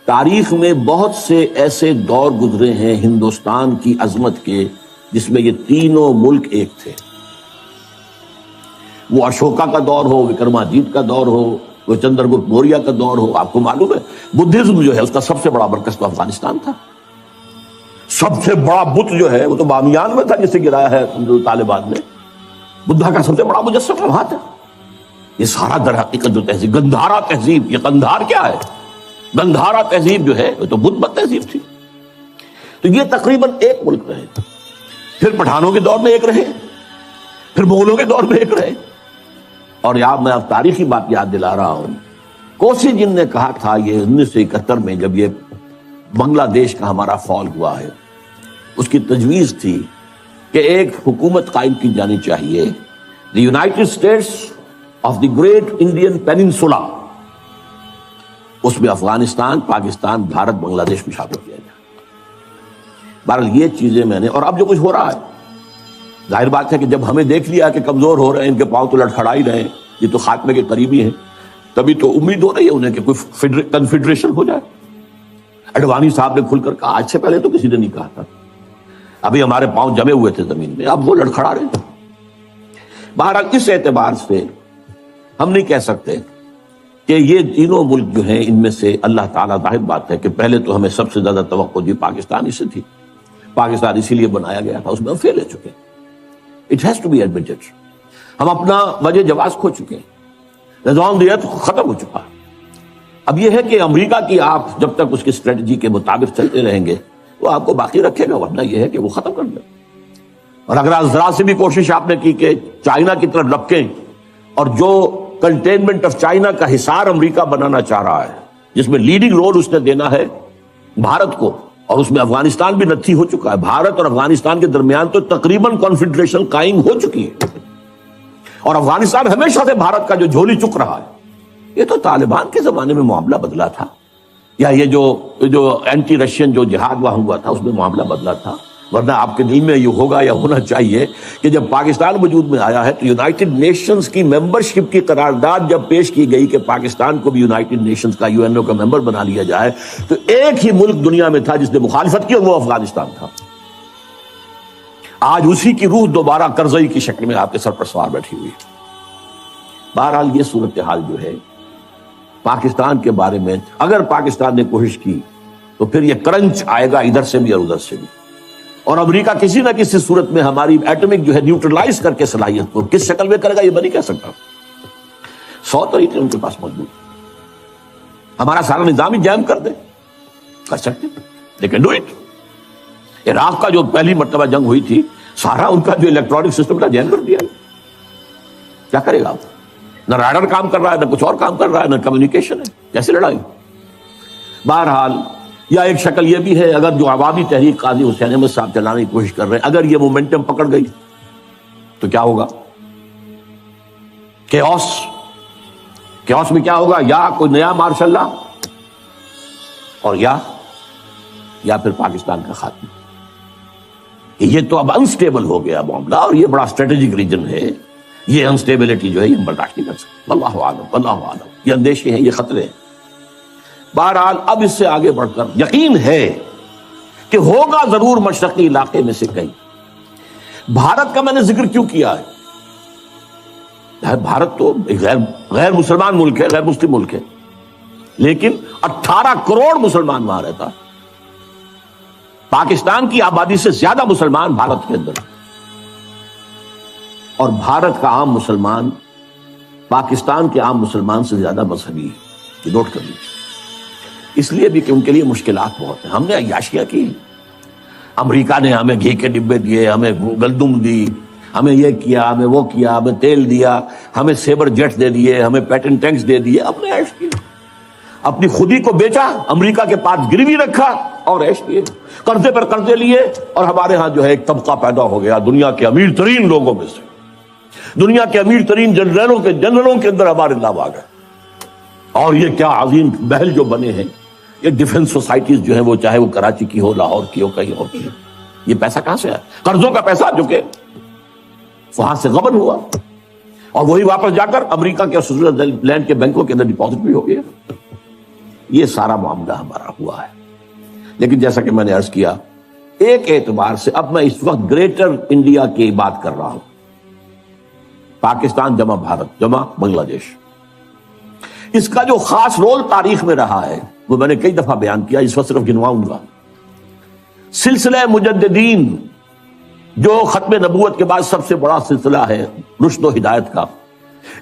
Speaker 1: تاریخ میں بہت سے ایسے دور گزرے ہیں ہندوستان کی عظمت کے جس میں یہ تینوں ملک ایک تھے. وہ اشوکا کا دور ہو، وکرماجیت کا دور ہو، وہ چندر گپت موریہ کا دور ہو. آپ کو معلوم ہے بدھزم جو ہے اس کا سب سے بڑا مرکز تو افغانستان تھا. سب سے بڑا بت جو ہے وہ تو بامیان میں تھا جسے گرایا ہے طالبان نے. بدھا کا سب سے بڑا مجسمہ وہاں تھا. یہ سارا در حقیقت جو تہذیب، گندھارا تہذیب، یہ گندھار کیا ہے؟ گندھارا تہذیب جو ہے وہ تو بدھ مت تہذیب تھی. تو یہ تقریباً ایک ملک رہے. پھر پٹھانوں کے دور میں ایک رہے، پھر مغلوں کے دور میں ایک رہے. اور یاد میں اب تاریخی بات یاد دلا رہا ہوں، کوسی جن نے کہا تھا یہ 1971 میں جب یہ بنگلہ دیش کا ہمارا فال ہوا ہے، اس کی تجویز تھی کہ ایک حکومت قائم کی جانی چاہیے، the United States of the great Indian peninsula. اس میں افغانستان، پاکستان، بھارت، بنگلہ دیش کو شامل کیا جائے. بہرحال یہ چیزیں میں نے، اور اب جو کچھ ہو رہا ہے ظاہر بات ہے کہ جب ہمیں دیکھ لیا کہ کمزور ہو رہے ہیں، ان کے پاؤں تو لڑکھڑا ہی رہے ہیں، یہ تو خاتمے کے قریبی ہیں، تبھی تو امید ہو رہی ہے انہیں کہ کوئی کنفیڈریشن ہو جائے. اڈوانی صاحب نے کھل کر کہا، آج سے پہلے تو کسی نے نہیں کہا تھا. ابھی ہمارے پاؤں جمے ہوئے تھے زمین میں، اب وہ لڑکھڑا رہے ہیں. بہرحال اس اعتبار سے ہم نہیں کہہ سکتے کہ یہ تینوں ملک جو ہیں ان میں سے اللہ تعالیٰ، ظاہر بات ہے کہ پہلے تو ہمیں سب سے زیادہ توقع جو پاکستان سے تھی. پاکستان اسی لیے بنایا گیا تھا، اس میں ہم فیل ہو چکے. It has to be admitted. ہم اپنا وجہ جواز کھو چکے ہیں، نظام دیت ختم ہو چکا. اب یہ ہے کہ امریکہ کی آپ جب تک اس کی اسٹریٹجی کے مطابق چلتے رہیں گے وہ آپ کو باقی رکھے گا، ورنہ یہ ہے کہ وہ ختم کر دے. اور اگر ذرا سے بھی کوشش آپ نے کی کہ چائنا کی طرف لپکیں، اور جو کنٹینمنٹ آف چائنا کا حصار امریکہ بنانا چاہ رہا ہے، جس میں لیڈنگ رول اس نے دینا ہے بھارت کو، اور اس میں افغانستان بھی نتھی ہو چکا ہے. بھارت اور افغانستان کے درمیان تو تقریباً کانفیڈریشن قائم ہو چکی ہے، اور افغانستان ہمیشہ سے بھارت کا جو جھولی چک رہا ہے. یہ تو طالبان کے زمانے میں معاملہ بدلا تھا، یا یہ جو اینٹی رشین جو جہاد وہاں ہوا تھا اس میں معاملہ بدلا تھا. ورنہ آپ کے دل میں یہ ہوگا یا ہونا چاہیے کہ جب پاکستان وجود میں آیا ہے تو یونائٹڈ نیشنز کی ممبرشپ کی قرارداد جب پیش کی گئی کہ پاکستان کو بھی یونائٹڈ نیشنز کا یو این او کا ممبر بنا لیا جائے، تو ایک ہی ملک دنیا میں تھا جس نے مخالفت کی، اور وہ افغانستان تھا. آج اسی کی روح دوبارہ کرزئی کی شکل میں آپ کے سر پر سوار بیٹھی ہوئی. بہرحال یہ صورتحال جو ہے پاکستان کے بارے میں، اگر پاکستان نے کوشش کی تو پھر یہ کرنچ آئے گا ادھر سے بھی اور ادھر سے بھی. اور امریکہ کسی نہ کسی صورت میں ہماری ایٹمک جو ہے نیوٹرلائز کر کے صلاحیت کو کس شکل میں کرے گا یہ میں نہیں کہہ سکتا. 100 طریقے ان کے پاس موجود. ہمارا سارا نظام ہی جیم کر دے، کر سکتے، لیکن ڈو اٹ. عراق کا جو پہلی مرتبہ جنگ ہوئی تھی، سارا ان کا جو الیکٹرانک سسٹم تھا جیم کر دیا. کیا کرے گا؟ نہ رائڈر کام کر رہا ہے، نہ کچھ اور کام کر رہا ہے، نہ کمیونیکیشن ہے. کیسے لڑائی؟ بہرحال یا ایک شکل یہ بھی ہے، اگر جو عوامی تحریک قاضی حسین احمد صاحب چلانے کی کوشش کر رہے ہیں، اگر یہ مومنٹم پکڑ گئی تو کیا ہوگا؟ کیوس میں کیا ہوگا؟ یا کوئی نیا مارشل لا اور یا پھر پاکستان کا خاتمہ. یہ تو اب انسٹیبل ہو گیا معاملہ، اور یہ بڑا اسٹریٹجک ریجن ہے. یہ انسٹیبلٹی جو ہے یہ برداشت نہیں کر سکتے. اللہ عالم، یہ اندیشے ہیں، یہ خطرے ہیں. بہرحال اب اس سے آگے بڑھ کر یقین ہے کہ ہوگا ضرور مشرقی علاقے میں سے کہیں. بھارت کا میں نے ذکر کیوں کیا ہے؟ بھارت تو غیر مسلمان ملک ہے، غیر مسلم ملک ہے، لیکن 18 کروڑ مسلمان وہاں رہتا. پاکستان کی آبادی سے زیادہ مسلمان بھارت کے اندر، اور بھارت کا عام مسلمان پاکستان کے عام مسلمان سے زیادہ مذہبی ہے. نوٹ کر لیجیے. اس لیے بھی کہ ان کے لیے مشکلات بہت ہیں. ہم نے عیاشیاں کی، امریکہ نے ہمیں گھی کے ڈبے دیے، ہمیں گندم دی، ہمیں یہ کیا، ہمیں وہ کیا، ہمیں تیل دیا، ہمیں سیبر جیٹ دے دیے، ہمیں پیٹنٹ ٹینکس دے دیے. ہم نے عیش کی، اپنی خودی کو بیچا، امریکہ کے پاس گروی رکھا اور عیش کیے، قرضے پر قرضے لیے. اور ہمارے ہاں جو ہے ایک طبقہ پیدا ہو گیا دنیا کے امیر ترین لوگوں میں سے، دنیا کے امیر ترین جنرلوں کے اندر ہمارے نام آ گئے. اور یہ کیا عظیم محل جو بنے ہیں، یہ ڈیفنس سوسائٹیز جو ہیں، وہ چاہے وہ کراچی کی ہو، لاہور کی ہو، کہیں اور کی ہو. یہ پیسہ کہاں سے آیا؟ قرضوں کا پیسہ جو کہ وہاں سے غبن ہوا، اور وہی واپس جا کر امریکہ کے سوئٹزرلینڈ لینڈ کے بینکوں کے اندر ڈپازٹ بھی ہو گیا. یہ سارا معاملہ ہمارا ہوا ہے. لیکن جیسا کہ میں نے عرض کیا، ایک اعتبار سے اب میں اس وقت گریٹر انڈیا کی بات کر رہا ہوں. پاکستان جمع بھارت جمع بنگلہ دیش، اس کا جو خاص رول تاریخ میں رہا ہے وہ میں نے کئی دفعہ بیان کیا، اس وقت صرف گنواؤں گا. سلسلہ مجددین جو ختم نبوت کے بعد سب سے بڑا سلسلہ ہے رشد و ہدایت کا،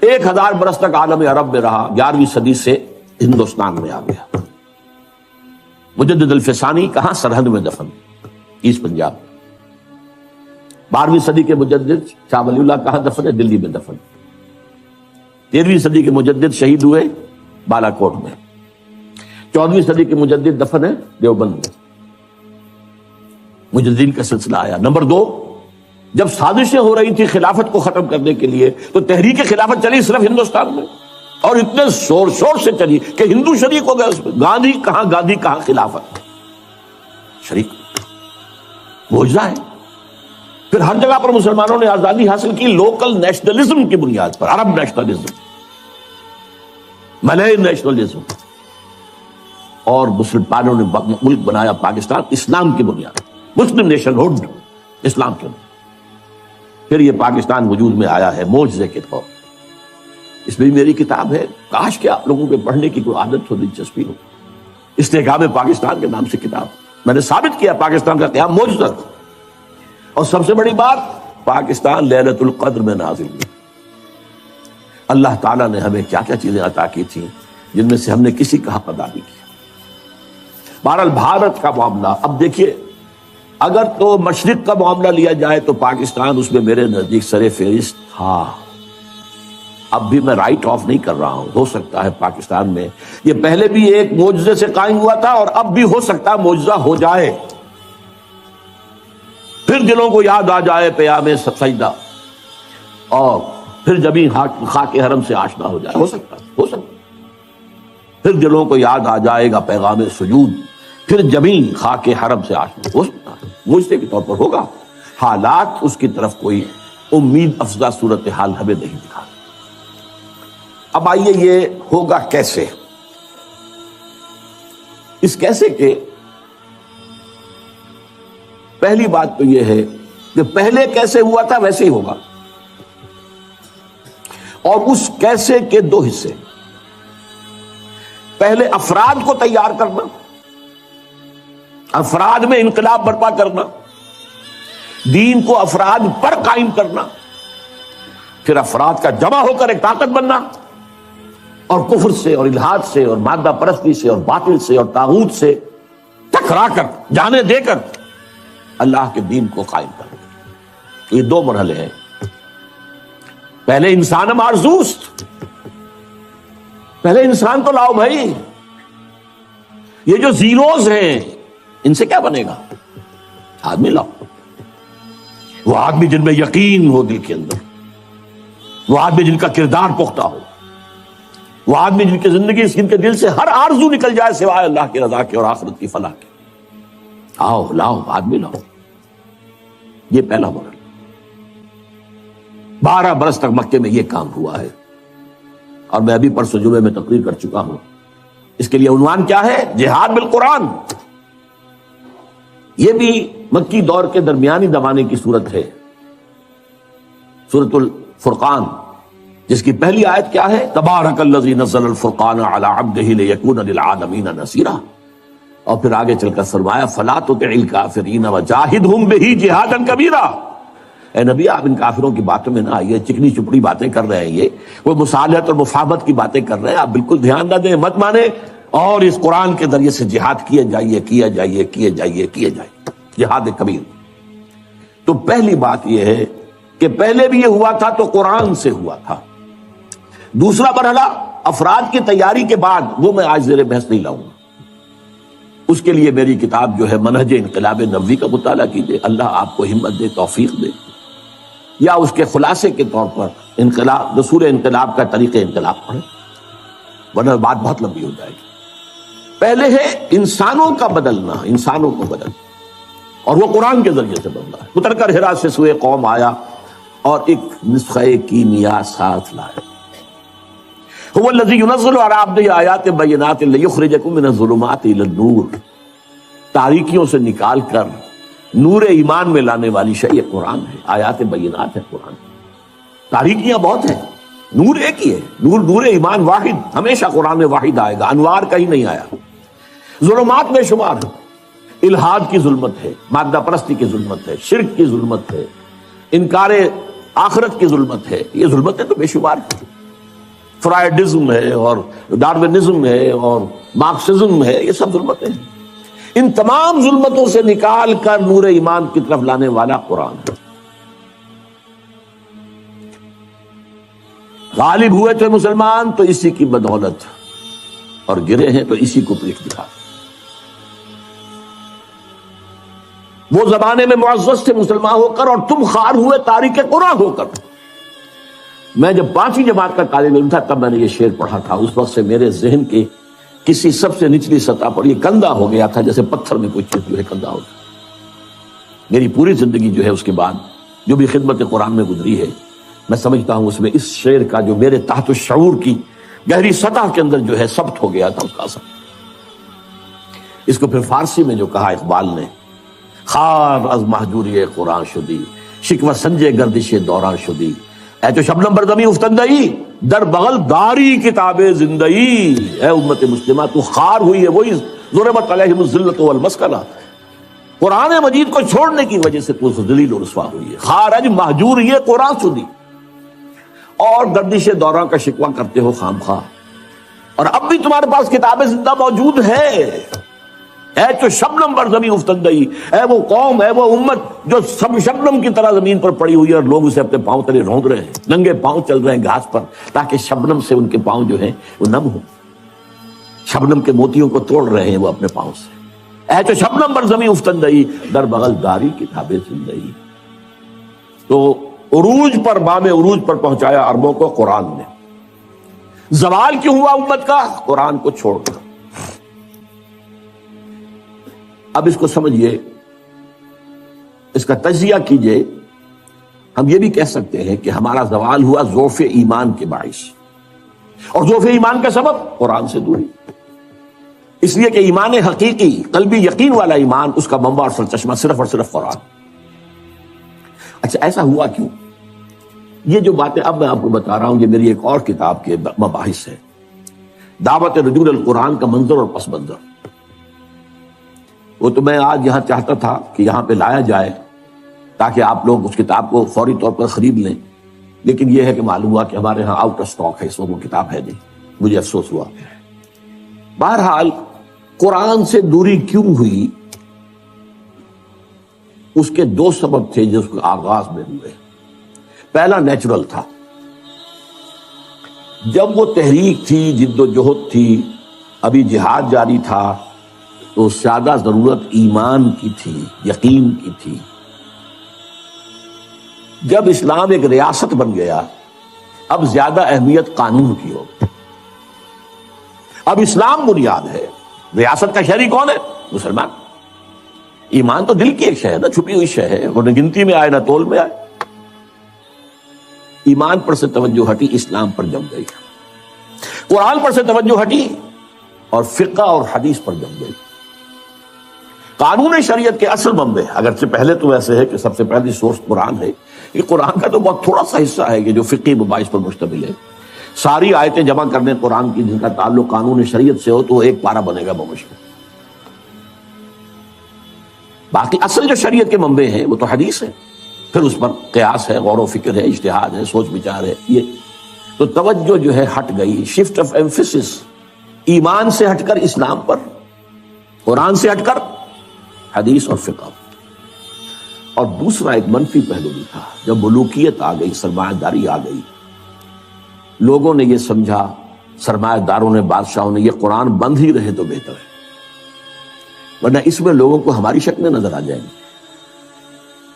Speaker 1: 1000 برس تک عالم عرب میں رہا، 11ویں صدی سے ہندوستان میں آ گیا. مجدد الفسانی کہاں؟ سرحد میں دفن، ایسٹ پنجاب. 12ویں صدی کے مجدد شاہ ولی اللہ کہاں دفن ہے؟ دلی میں دفن. 13ویں صدی کے مجدد شہید ہوئے بالا کوٹ میں. 14ویں صدی کے مجدد دفن ہے دیوبند میں. مجددین کا سلسلہ آیا. نمبر 2، جب سازشیں ہو رہی تھی خلافت کو ختم کرنے کے لیے تو تحریک خلافت چلی صرف ہندوستان میں، اور اتنے شور سے چلی کہ ہندو شریک ہو گئے اس میں. گاندھی کہاں خلافت شریک، معجزہ ہے. پھر ہر جگہ پر مسلمانوں نے آزادی حاصل کی لوکل نیشنلزم کی بنیاد پر، عرب نیشنلزم، ملئی نیشنلزم، اور مسلمانوں نے ملک بنایا پاکستان اسلام کی بنیاد، مسلم نیشن ہوڈ، اسلام کے. پھر یہ پاکستان وجود میں آیا ہے معجزے کے طور. اس میں میری کتاب ہے، کاش کہ آپ لوگوں کے پڑھنے کی کوئی عادت ہو، دلچسپی ہو. استحکام پاکستان کے نام سے کتاب میں نے ثابت کیا پاکستان کا قیام معجزہ. اور سب سے بڑی بات، پاکستان لیلۃ القدر میں نازل ہوئی. اللہ تعالیٰ نے ہمیں کیا کیا چیزیں عطا کی تھیں جن میں سے ہم نے کسی کا حق ادا نہیں کیا. بہرحال بھارت کا معاملہ اب دیکھیے، اگر تو مشرق کا معاملہ لیا جائے تو پاکستان اس میں میرے نزدیک سر فہرست تھا. اب بھی میں رائٹ آف نہیں کر رہا ہوں، ہو سکتا ہے پاکستان میں یہ پہلے بھی ایک معجزے سے قائم ہوا تھا اور اب بھی ہو سکتا ہے معجزہ ہو جائے. پھر دلوں کو یاد آ جائے پیام سجدہ، اور پھر جبیں خاک حرم سے آشنا ہو جائے. ہو سکتا. پھر دلوں کو یاد آ جائے گا پیغام سجود، پھر جبیں خاک حرم سے آشنا. ہو سکتا ہے معجزے کے طور پر ہوگا. حالات اس کی طرف کوئی امید افزا صورتحال ہمیں نہیں دکھا. اب آئیے یہ ہوگا کیسے. اس کیسے کے پہلی بات تو یہ ہے کہ پہلے کیسے ہوا تھا ویسے ہی ہوگا، اور اس کیسے کے 2 حصے. پہلے افراد کو تیار کرنا، افراد میں انقلاب برپا کرنا، دین کو افراد پر قائم کرنا، پھر افراد کا جمع ہو کر ایک طاقت بننا، اور کفر سے اور الحاد سے اور مادہ پرستی سے اور باطل سے اور طاغوت سے ٹکرا کر جانے دے کر اللہ کے دین کو قائم کرنا. یہ 2 مرحلے ہیں. پہلے انسان معرضوست، پہلے انسان تو لاؤ بھائی. یہ جو زیروز ہیں ان سے کیا بنے گا؟ آدمی لاؤ. وہ آدمی جن میں یقین ہو دل کے اندر، وہ آدمی جن کا کردار پختہ ہو، وہ آدمی جن کی زندگی جن کے دل سے ہر آرزو نکل جائے سوائے اللہ کی رضا کے اور آخرت کی فلاح کے. آؤ لاؤ آدمی لاؤ. یہ پہلا مرحلہ. 12 برس تک مکے میں یہ کام ہوا ہے، اور میں ابھی پرسوں جمعے میں تقریر کر چکا ہوں. اس کے لیے عنوان کیا ہے؟ جہاد بالقرآن. یہ بھی مکی دور کے درمیانی زمانے کی صورت ہے. سورۃ الفرقان، جس کی پہلی آیت کیا ہے؟ تبارک الذی نزل الفرقان علی عبدہ لیکون للعالمین نذیرا. اور پھر آگے چل کر فرمایا فلا تطع الکافرین وجاہدہم بہ جہادا کبیرا. اے نبی آپ ان کافروں کی باتوں میں نہ آئیے، چکنی چپڑی باتیں کر رہے ہیں، یہ وہ مصالحت اور مفاہمت کی باتیں کر رہے ہیں، آپ بالکل دھیان نہ دیں، مت مانیں، اور اس قرآن کے ذریعے سے جہاد کیے جائیے کیے جائیے کیے جائیے کیے جائیے. جہاد کبیر. تو پہلی بات یہ ہے کہ پہلے بھی یہ ہوا تھا تو قرآن سے ہوا تھا. دوسرا مرحلہ افراد کی تیاری کے بعد، وہ میں آج زیر بحث نہیں لاؤں گا. اس کے لیے میری کتاب جو ہے منہج انقلاب نبوی کا مطالعہ کیجیے، اللہ آپ کو ہمت دے، توفیق دے. یا اس کے خلاصے کے طور پر انقلاب، رسول انقلاب کا طریقہ انقلاب پڑھیں، ورنہ بات بہت لمبی ہو جائے گی. پہلے ہے انسانوں کا بدلنا، انسانوں کو بدلنا، اور وہ قرآن کے ذریعے سے بدلا ہے. اتر کر ہرا سے سوئے قوم آیا اور ایک نسخہ کیمیا ساتھ لائے. هو الذی ینزل علی عبدہ آیات بینات لیخرجکم من الظلمات الی النور. تاریکیوں سے نکال کر نور ایمان میں لانے والی شے یہ قرآن ہے، آیات بینات ہے قرآن. تاریکیاں بہت ہیں، نور ایک ہی ہے. نور ایمان واحد، ہمیشہ قرآن میں واحد آئے گا، انوار کہیں نہیں آیا. ظلمات میں شمار ہے، الحاد کی ظلمت ہے، مادہ پرستی کی ظلمت ہے، شرک کی ظلمت ہے، انکار آخرت کی ظلمت ہے. یہ ظلمتیں تو بے شمار ہیں. فرائیڈزم ہے اور ڈارونزم ہے اور مارکسزم ہے، یہ سب ظلمتیں ہیں. ان تمام ظلمتوں سے نکال کر نور ایمان کی طرف لانے والا قرآن ہے. غالب ہوئے تھے مسلمان تو اسی کی بدولت، اور گرے ہیں تو اسی کو پیٹ دکھا. وہ زمانے میں معزز تھے مسلمان ہو کر، اور تم خوار ہوئے تاریک قرآن ہو کر. میں جب 5ویں جماعت کا طالب علم تھا تب میں نے یہ شعر پڑھا تھا. اس وقت سے میرے ذہن کے کسی سب سے نچلی سطح پر یہ کندہ ہو گیا تھا، جیسے پتھر میں کوئی چیز جو ہے کندہ ہو گیا. میری پوری زندگی جو ہے اس کے بعد جو بھی خدمت قرآن میں گزری ہے، میں سمجھتا ہوں اس میں اس شعر کا جو میرے تحت الشعور کی گہری سطح کے اندر جو ہے ثبت ہو گیا تھا، اس کا اثر. اس کو پھر فارسی میں جو کہا اقبال نے، خار از محجوری قرآن شدی، شکوہ سنجے گردش دوران شدی، اے تو شبنم بر زمین افتندئی، در بغل داری کتاب زندئی. اے امت مسلمہ تو خار ہوئی ہے، وہی ضربت علیہم الذلۃ والمسکنہ. قرآن مجید کو چھوڑنے کی وجہ سے تو ذلیل و رسوا ہوئی ہے. خارج محجور یہ قرآن شدی، اور گردش دوران کا شکوہ کرتے ہو خام خواہ. اور اب بھی تمہارے پاس کتاب زندہ موجود ہے. اے تو شبنم بر زمین افتندئی، اے وہ قوم، اے وہ امت جو سب شبنم کی طرح زمین پر پڑی ہوئی ہے، اور لوگ اسے اپنے پاؤں تلے روند رہے ہیں، ننگے پاؤں چل رہے ہیں گھاس پر، تاکہ شبنم سے ان کے پاؤں جو ہیں وہ نم ہو. شبنم کے موتیوں کو توڑ رہے ہیں وہ اپنے پاؤں سے. اے تو شبنم بر زمین افتندئی، در بغل داری کتاب زندئی. تو عروج پر، بام عروج پر پہنچایا عربوں کو قرآن نے. زوال کیوں ہوا امت کا؟ قرآن کو چھوڑ کر. اب اس کو سمجھیے، اس کا تجزیہ کیجئے. ہم یہ بھی کہہ سکتے ہیں کہ ہمارا زوال ہوا ضعف ایمان کے باعث، اور ضعف ایمان کا سبب قرآن سے دوری. اس لیے کہ ایمان حقیقی، قلبی یقین والا ایمان، اس کا منبع اور سرچشمہ صرف اور صرف قرآن. اچھا ایسا ہوا کیوں؟ یہ جو باتیں اب میں آپ کو بتا رہا ہوں یہ میری ایک اور کتاب کے مباحث ہے، دعوت رجوع القرآن کا منظر اور پس منظر. وہ تو میں آج یہاں چاہتا تھا کہ یہاں پہ لایا جائے تاکہ آپ لوگ اس کتاب کو فوری طور پر خرید لیں، لیکن یہ ہے کہ معلوم ہوا کہ ہمارے ہاں آؤٹ آف سٹاک ہے، اس وقت وہ کتاب ہے نہیں. مجھے افسوس ہوا. بہرحال قرآن سے دوری کیوں ہوئی؟ اس کے 2 سبب تھے جو اس کے آغاز میں ہوئے. پہلا نیچرل تھا. جب وہ تحریک تھی، جد و جہد تھی، ابھی جہاد جاری تھا، تو زیادہ ضرورت ایمان کی تھی، یقین کی تھی۔ جب اسلام ایک ریاست بن گیا، اب زیادہ اہمیت قانون کی ہو۔ اب اسلام بنیاد ہے، ریاست کا شہری کون ہے؟ مسلمان۔ ایمان تو دل کی ایک شے ہے نا، چھپی ہوئی شے ہے، وہ نہ گنتی میں آئے نہ تول میں آئے۔ ایمان پر سے توجہ ہٹی، اسلام پر جم گئی، قرآن پر سے توجہ ہٹی اور فقہ اور حدیث پر جم گئی۔ قانون شریعت کے اصل منبع، اگرچہ پہلے تو ایسے ہے کہ سب سے پہلی سورس قرآن ہے، یہ قرآن کا تو بہت تھوڑا سا حصہ ہے کہ جو فقہی مباحث پر مشتمل ہے۔ ساری آیتیں جمع کرنے قرآن کی جن کا تعلق قانون شریعت سے ہو تو وہ ایک پارہ بنے گا بمشکل۔ باقی اصل جو شریعت کے منبع ہیں وہ تو حدیث ہے، پھر اس پر قیاس ہے، غور و فکر ہے، اجتہاد ہے، سوچ بچار ہے۔ یہ تو توجہ جو ہے ہٹ گئی، شفٹ آف ایمفیسس، ایمان سے ہٹ کر اسلام پر، قرآن سے ہٹ کر حدیث اور فقہ۔ اور دوسرا ایک منفی پہلو بھی تھا، جب ملوکیت آ گئی، سرمایہ داری آ گئی، لوگوں نے یہ سمجھا، سرمایہ داروں نے، بادشاہوں نے، یہ قرآن بند ہی رہے تو بہتر ہے، ورنہ اس میں لوگوں کو ہماری شکلیں نظر آ جائیں گی۔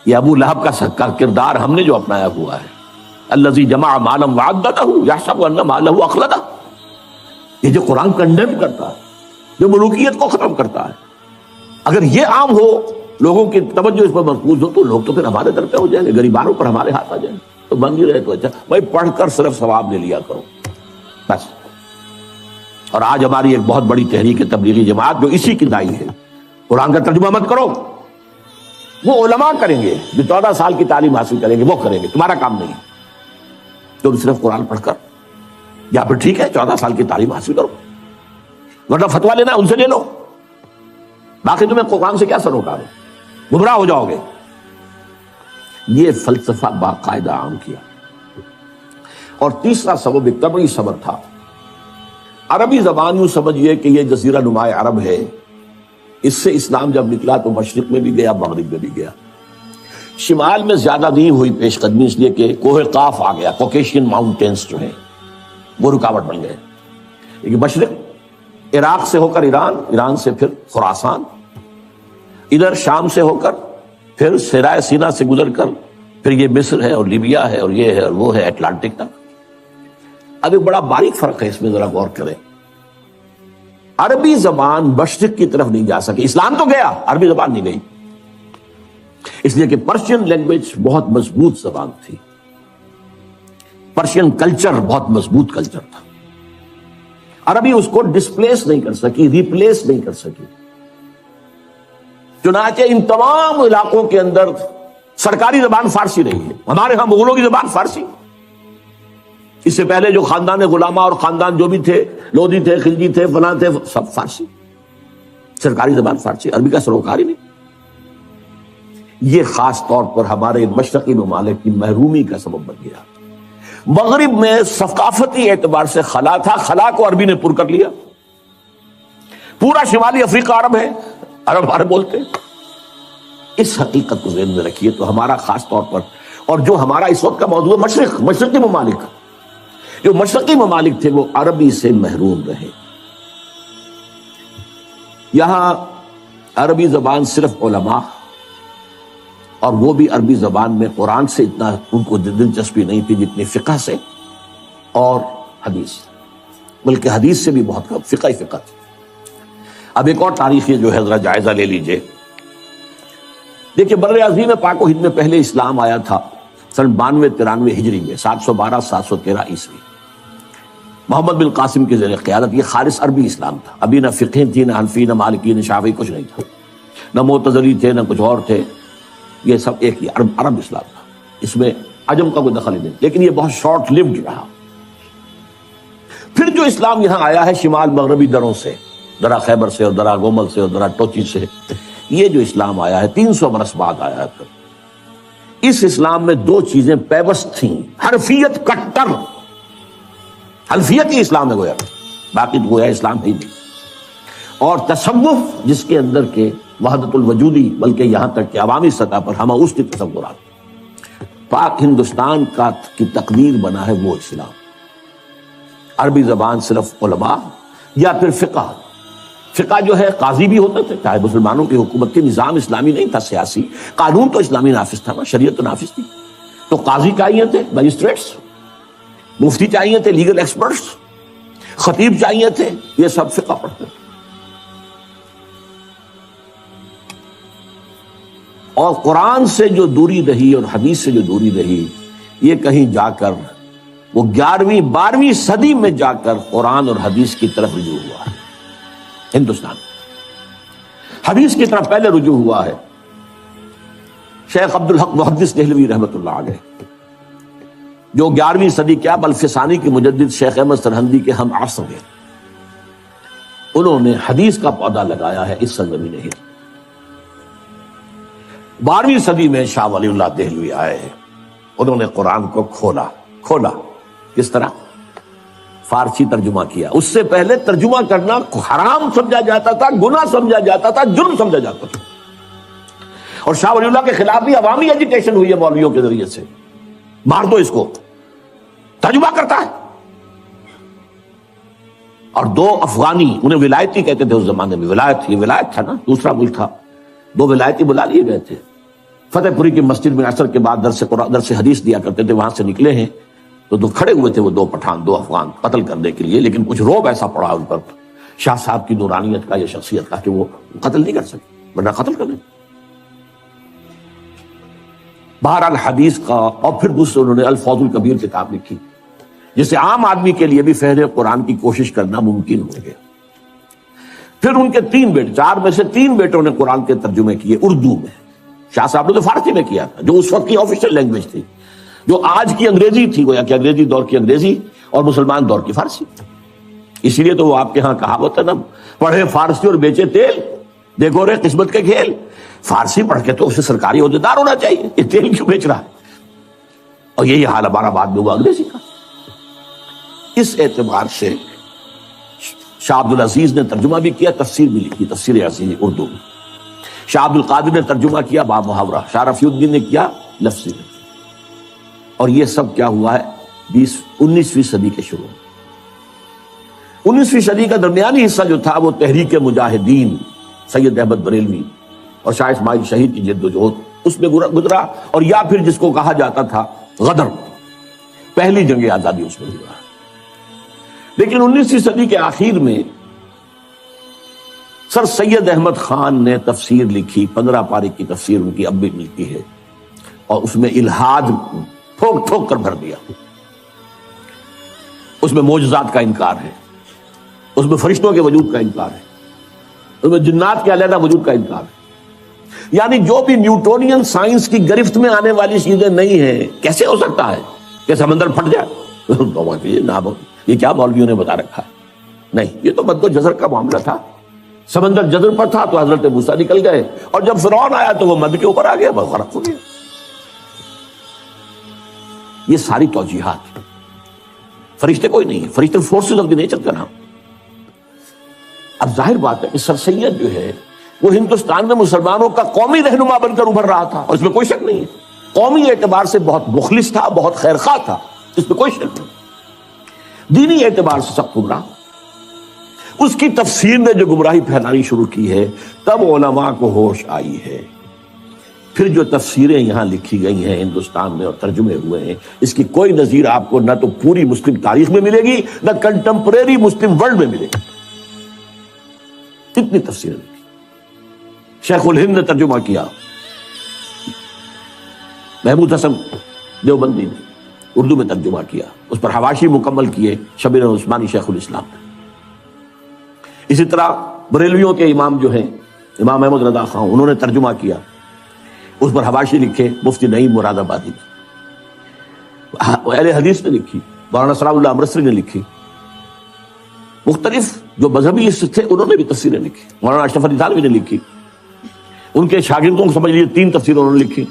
Speaker 1: یہ ابو لہب کا کردار ہم نے جو اپنایا ہوا ہے، الذی جمع مالا وعددہ یحسب ان مالہ اخلدہ، یہ جو قرآن کنڈیم کرتا ہے، جو ملوکیت کو ختم کرتا ہے، اگر یہ عام ہو، لوگوں کی توجہ اس پر مرکوز ہو، تو لوگ تو پھر ہمارے در پہ ہو جائیں گے، غریبانوں پر ہمارے ہاتھ آ جائیں گے۔ تو بن ہی رہے تو اچھا بھائی، پڑھ کر صرف ثواب لے لیا کرو بس۔ اور آج ہماری ایک بہت بڑی تحریک تبلیغی جماعت جو اسی کی دائی ہے، قرآن کا ترجمہ مت کرو، وہ علماء کریں گے جو 14 سال کی تعلیم حاصل کریں گے، وہ کریں گے، تمہارا کام نہیں۔ تم صرف قرآن پڑھ کر، یا پھر ٹھیک ہے 14 سال کی تعلیم حاصل کرو، ورنہ فتویٰ لینا ان سے لے لو، باقی تمہیں قرآن سے کیا سروکار ہے، گمراہ ہو جاؤ گے۔ یہ فلسفہ باقاعدہ عام کیا۔ اور تیسرا سبب ایک طبعی صبر تھا۔ عربی زبان یوں سمجھئے کہ یہ جزیرہ نمائے عرب ہے، اس سے اسلام جب نکلا تو مشرق میں بھی گیا، مغرب میں بھی گیا۔ شمال میں زیادہ نہیں ہوئی پیش قدمی، اس لیے کہ کوہ قاف آ گیا، کوکیشین ماؤنٹینز جو ہیں وہ رکاوٹ بن گئے۔ لیکن مشرق عراق سے ہو کر ایران، ایران سے پھر خراسان، ادھر شام سے ہو کر پھر سرائے سینا سے گزر کر پھر یہ مصر ہے اور لیبیا ہے اور یہ ہے اور وہ ہے، اٹلانٹک تک۔ اب ایک بڑا باریک فرق ہے اس میں، ذرا غور کریں۔ عربی زبان مشرق کی طرف نہیں جا سکی، اسلام تو گیا، عربی زبان نہیں گئی، اس لیے کہ پرشین لینگویج بہت مضبوط زبان تھی، پرشین کلچر بہت مضبوط کلچر تھا، عربی اس کو ڈسپلیس نہیں کر سکی، ریپلیس نہیں کر سکی۔ چنانچہ ان تمام علاقوں کے اندر سرکاری زبان فارسی رہی ہے۔ ہمارے ہاں مغلوں کی زبان فارسی، اس سے پہلے جو خاندان غلامہ اور خاندان جو بھی تھے، لودھی تھے، خلجی تھے، فلاں تھے، سب فارسی، سرکاری زبان فارسی، عربی کا سروکار ہی نہیں۔ یہ خاص طور پر ہمارے مشرقی ممالک کی محرومی کا سبب بن گیا۔ مغرب میں ثقافتی اعتبار سے خلا تھا، خلا کو عربی نے پر کر لیا۔ پورا شمالی افریقہ عرب ہے، عرب عرب بولتے۔ اس حقیقت کو ذہن میں رکھیے تو ہمارا خاص طور پر، اور جو ہمارا اس وقت کا موضوع ہے مشرقی ممالک، جو مشرقی ممالک تھے وہ عربی سے محروم رہے۔ یہاں عربی زبان صرف علماء، اور وہ بھی عربی زبان میں قرآن سے اتنا ان کو دلچسپی نہیں تھی جتنی فقہ سے اور حدیث، بلکہ حدیث سے بھی بہت کم، فقہ تھی۔ اب ایک اور تاریخی جو ہے ذرا جائزہ لے لیجئے۔ دیکھیے بر عظیم پاک و ہند میں پہلے اسلام آیا تھا سن 92-93 ہجری میں، 712-713 عیسوی، محمد بن قاسم کی زیر قیادت۔ یہ خالص عربی اسلام تھا، ابھی نہ فقہ تھی، نہ حنفی، نہ مالکی، نہ شافعی، کچھ نہیں تھا، نہ معتزلی تھے، نہ کچھ اور تھے، یہ سب ایک ہی عرب اسلام تھا، اس میں عجم کا کوئی دخل ہی نہیں۔ لیکن یہ بہت شارٹ لیوڈ رہا۔ پھر جو اسلام یہاں آیا ہے شمال مغربی دروں سے، درہ خیبر سے اور درہ گومل سے اور درہ ٹوچی سے، یہ جو اسلام آیا ہے 300 برس بعد آیا ہے۔ پھر اس اسلام میں دو چیزیں پیوست تھیں، حنفیت کٹر، حنفیت ہی اسلام ہے گویا، باقی تو گویا اسلام ہی نہیں، اور تصوف جس کے اندر کے وحدت الوجودی، بلکہ یہاں تک کہ عوامی سطح پر ہم اس کی تصورات، پاک ہندوستان کی تقدیر بنا ہے وہ اسلام۔ عربی زبان صرف علماء یا پھر فقہ. فقہ جو ہے قاضی بھی ہوتے تھے، چاہے مسلمانوں کی حکومت کے نظام اسلامی نہیں تھا، سیاسی قانون تو اسلامی نافذ تھا نا، شریعت تو نافذ تھی. تو قاضی چاہیے تھے، مجسٹریٹس. مفتی چاہیے تھے، لیگل ایکسپرٹس. خطیب چاہیے تھے، یہ سب فقہ پڑھتے تھے. اور قرآن سے جو دوری رہی اور حدیث سے جو دوری رہی، یہ کہیں جا کر وہ 11ویں 12ویں صدی میں جا کر قرآن اور حدیث کی طرف رجوع ہوا ہے. ہندوستان حدیث کی طرف پہلے رجوع ہوا ہے. شیخ عبدالحق محدث دہلوی رحمۃ اللہ علیہ، جو 11ویں صدی کیا بلکہ ثانی کے مجدد شیخ احمد سرہندی کے ہم عصر ہیں، انہوں نے حدیث کا پودا لگایا ہے اس سرزمین ہند. 12ویں صدی میں شاہ ولی اللہ دہلوی آئے، انہوں نے قرآن کو کھولا. کس طرح؟ فارسی ترجمہ کیا. اس سے پہلے ترجمہ کرنا حرام سمجھا جاتا تھا، گناہ سمجھا جاتا تھا، جرم سمجھا جاتا تھا. اور شاہ ولی اللہ کے خلاف بھی عوامی ایجیٹیشن ہوئی ہے مولویوں کے ذریعے سے، مار دو اس کو، ترجمہ کرتا ہے. اور 2 افغانی، انہیں ولایتی کہتے تھے اس زمانے میں، یہ ولایت تھا نا، دوسرا ملک تھا. 2 ولایتی بلا لیے گئے تھے. فتح پوری کی مسجد میں عصر کے بعد درس حدیث دیا کرتے تھے، وہاں سے نکلے ہیں تو کھڑے ہوئے تھے وہ 2 پٹھان، 2 افغان قتل کرنے کے لیے. لیکن کچھ روب ایسا پڑا ان پر شاہ صاحب کی نورانیت کا یا شخصیت کا کہ وہ قتل نہیں کر سکے، ورنہ قتل کر دیں. بہرحال حدیث کا. اور پھر دوسرے انہوں نے الفوظ الکبیر کتاب لکھی، جس سے عام آدمی کے لیے بھی فہم قرآن کی کوشش کرنا ممکن ہو گیا. پھر ان کے 3 بیٹے، 4 میں سے 3 بیٹوں نے قرآن کے ترجمے کیے اردو میں. شاہ صاحب نے تو فارسی میں کیا تھا، جو اس وقت کی آفیشیل لینگویج تھی، جو آج کی انگریزی تھی، گویا کہ انگریزی دور کی انگریزی اور مسلمان دور کی فارسی. اسی لیے تو وہ آپ کے ہاں کہاوت ہے نا، پڑھے فارسی اور بیچے تیل، دیکھو رے قسمت کے کھیل. فارسی پڑھ کے تو اسے سرکاری عہدیدار ہونا چاہیے، یہ تیل کیوں بیچ رہا ہے؟ اور یہی حال ہمارا بعد میں ہوا انگریزی کا. اس اعتبار سے شاہ عبد العزیز نے ترجمہ بھی کیا، تفسیر بھی لکھی، تفسیر عزیز اردو میں. شاہ عبد القادر نے ترجمہ کیا با محاورہ، شاہ رفیع الدین نے کیا لفظی میں. اور یہ سب کیا ہوا ہے 19ویں صدی کے شروع میں. 19ویں صدی کا درمیانی حصہ جو تھا وہ تحریک مجاہدین سید احمد بریلوی اور شاہ اسماعیل شہید کی جد و جہد اس میں گزرا. اور یا پھر جس کو کہا جاتا تھا غدر، پہلی جنگ آزادی اس میں گزرا. لیکن 19ویں صدی کے آخر میں سر سید احمد خان نے تفسیر لکھی، 15 پارے کی تفسیر ان کی اب بھی ملتی ہے، اور اس میں الہاد ٹھوک ٹھوک کر بھر دیا. اس میں معجزات کا انکار ہے، اس میں فرشتوں کے وجود کا انکار ہے، اس میں جنات کے علیحدہ وجود کا انکار ہے. یعنی جو بھی نیوٹونین سائنس کی گرفت میں آنے والی چیزیں نہیں ہیں، کیسے ہو سکتا ہے کہ سمندر پھٹ جائے؟ یہ کیا مولویوں نے بتا رکھا ہے؟ نہیں، یہ تو مد و جزر کا معاملہ تھا. سمندر جزر پر تھا تو حضرت موسیٰ نکل گئے، اور جب فرعون آیا تو وہ مد کے اوپر آ گیا، بس غرق ہو گیا. یہ ساری توجیحات. فرشتے کوئی نہیں ہے، فرشتے فورسز آف دی نیچر کا نام. اب ظاہر بات ہے کہ سر سید جو ہے وہ ہندوستان میں مسلمانوں کا قومی رہنما بن کر ابھر رہا تھا، اور اس میں کوئی شک نہیں ہے. قومی اعتبار سے بہت مخلص تھا، بہت خیرخواہ تھا، اس میں کوئی شک نہیں. دینی اعتبار سے سب گمراہ. اس کی تفسیر نے جو گمراہی پھیلانی شروع کی ہے، تب علماء کو ہوش آئی ہے. پھر جو تفسیریں یہاں لکھی گئی ہیں ہندوستان میں اور ترجمے ہوئے ہیں، اس کی کوئی نظیر آپ کو نہ تو پوری مسلم تاریخ میں ملے گی، نہ کنٹمپریری مسلم ورلڈ میں ملے گی. اتنی تفسیریں لکھی. شیخ الہند نے ترجمہ کیا، محمود حسن دیوبندی نے اردو میں ترجمہ کیا، اس پر حواشی مکمل کیے شبیر عثمانی شیخ الاسلام نے. اسی طرح بریلویوں کے امام جو ہیں امام احمد رضا خان، انہوں نے ترجمہ کیا، اس پر حواشی لکھے مفتی نعیم مراد آبادی نے. اہل حدیث نے لکھی، مولانا سلام اللہ امرتسری نے لکھی. مختلف جو مذہبی تھے انہوں نے بھی تفسیریں لکھی. مولانا اشرف علی تھانوی نے لکھی، ان کے شاگردوں کو سمجھ لیجیے 3 تفسیریں انہوں نے لکھی.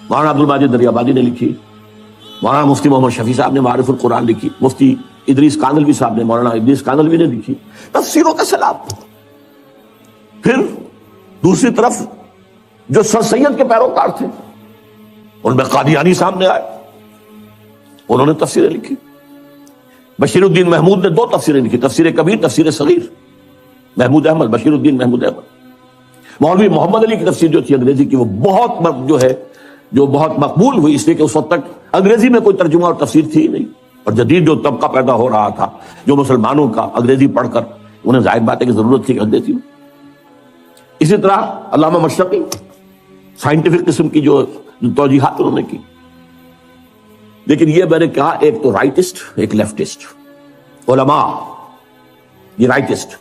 Speaker 1: مولانا عبد الماجد دریابادی نے لکھی، مولانا مفتی محمد شفیع صاحب نے معارف القرآن لکھی، مفتی ادریس کاندلوی صاحب نے، مولانا ادریس کاندلوی نے لکھی. تفسیروں کا سیلاب. پھر دوسری طرف جو سر سید کے پیروکار تھے ان میں قادیانی سامنے آئے، انہوں نے تفسیریں لکھی. بشیر الدین محمود نے 2 تفسیریں لکھی، تفسیر کبیر، تفسیر صغیر، محمود احمد، بشیر الدین محمود احمد۔ مولوی محمد علی کی تفسیر جو تھی انگریزی کی، وہ بہت مقبول ہوئی، اس لیے کہ اس وقت تک انگریزی میں کوئی ترجمہ اور تفسیر تھی ہی نہیں، اور جدید جو طبقہ پیدا ہو رہا تھا جو مسلمانوں کا انگریزی پڑھ کر انہیں ظاہر بات ہے کہ ضرورت تھی کہ انگریزی میں۔ اسی طرح علامہ مشرقی سائنٹیفک قسم کی جو توجیحات انہوں نے کی، لیکن یہ میں نے کہا ایک تو رائٹسٹ، ایک لیفٹسٹ علماء، یہ رائٹسٹ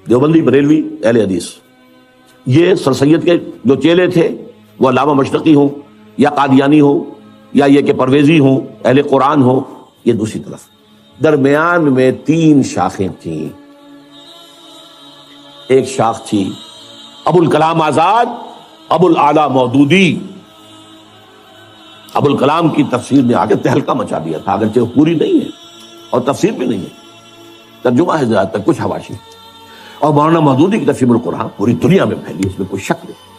Speaker 1: دیوبندی، بریلوی، اہل حدیث، یہ سر سید کے جو چیلے تھے وہ علامہ مشرقی ہوں یا قادیانی ہوں یا یہ کہ پرویزی ہوں، اہل قرآن ہوں، یہ دوسری طرف۔ درمیان میں 3 شاخیں تھیں۔ ایک شاخ تھی ابو الکلام آزاد، ابو الاعلیٰ مودودی۔ ابو الکلام کی تفسیر نے آگے تہلکہ مچا دیا تھا، اگرچہ وہ پوری نہیں ہے اور تفسیر بھی نہیں ہے، ترجمہ ہے زیادہ تر، کچھ حواشی۔ اور مولانا مودودی کی تفسیر القرآن پوری دنیا میں پھیلی، اس میں کوئی شک نہیں۔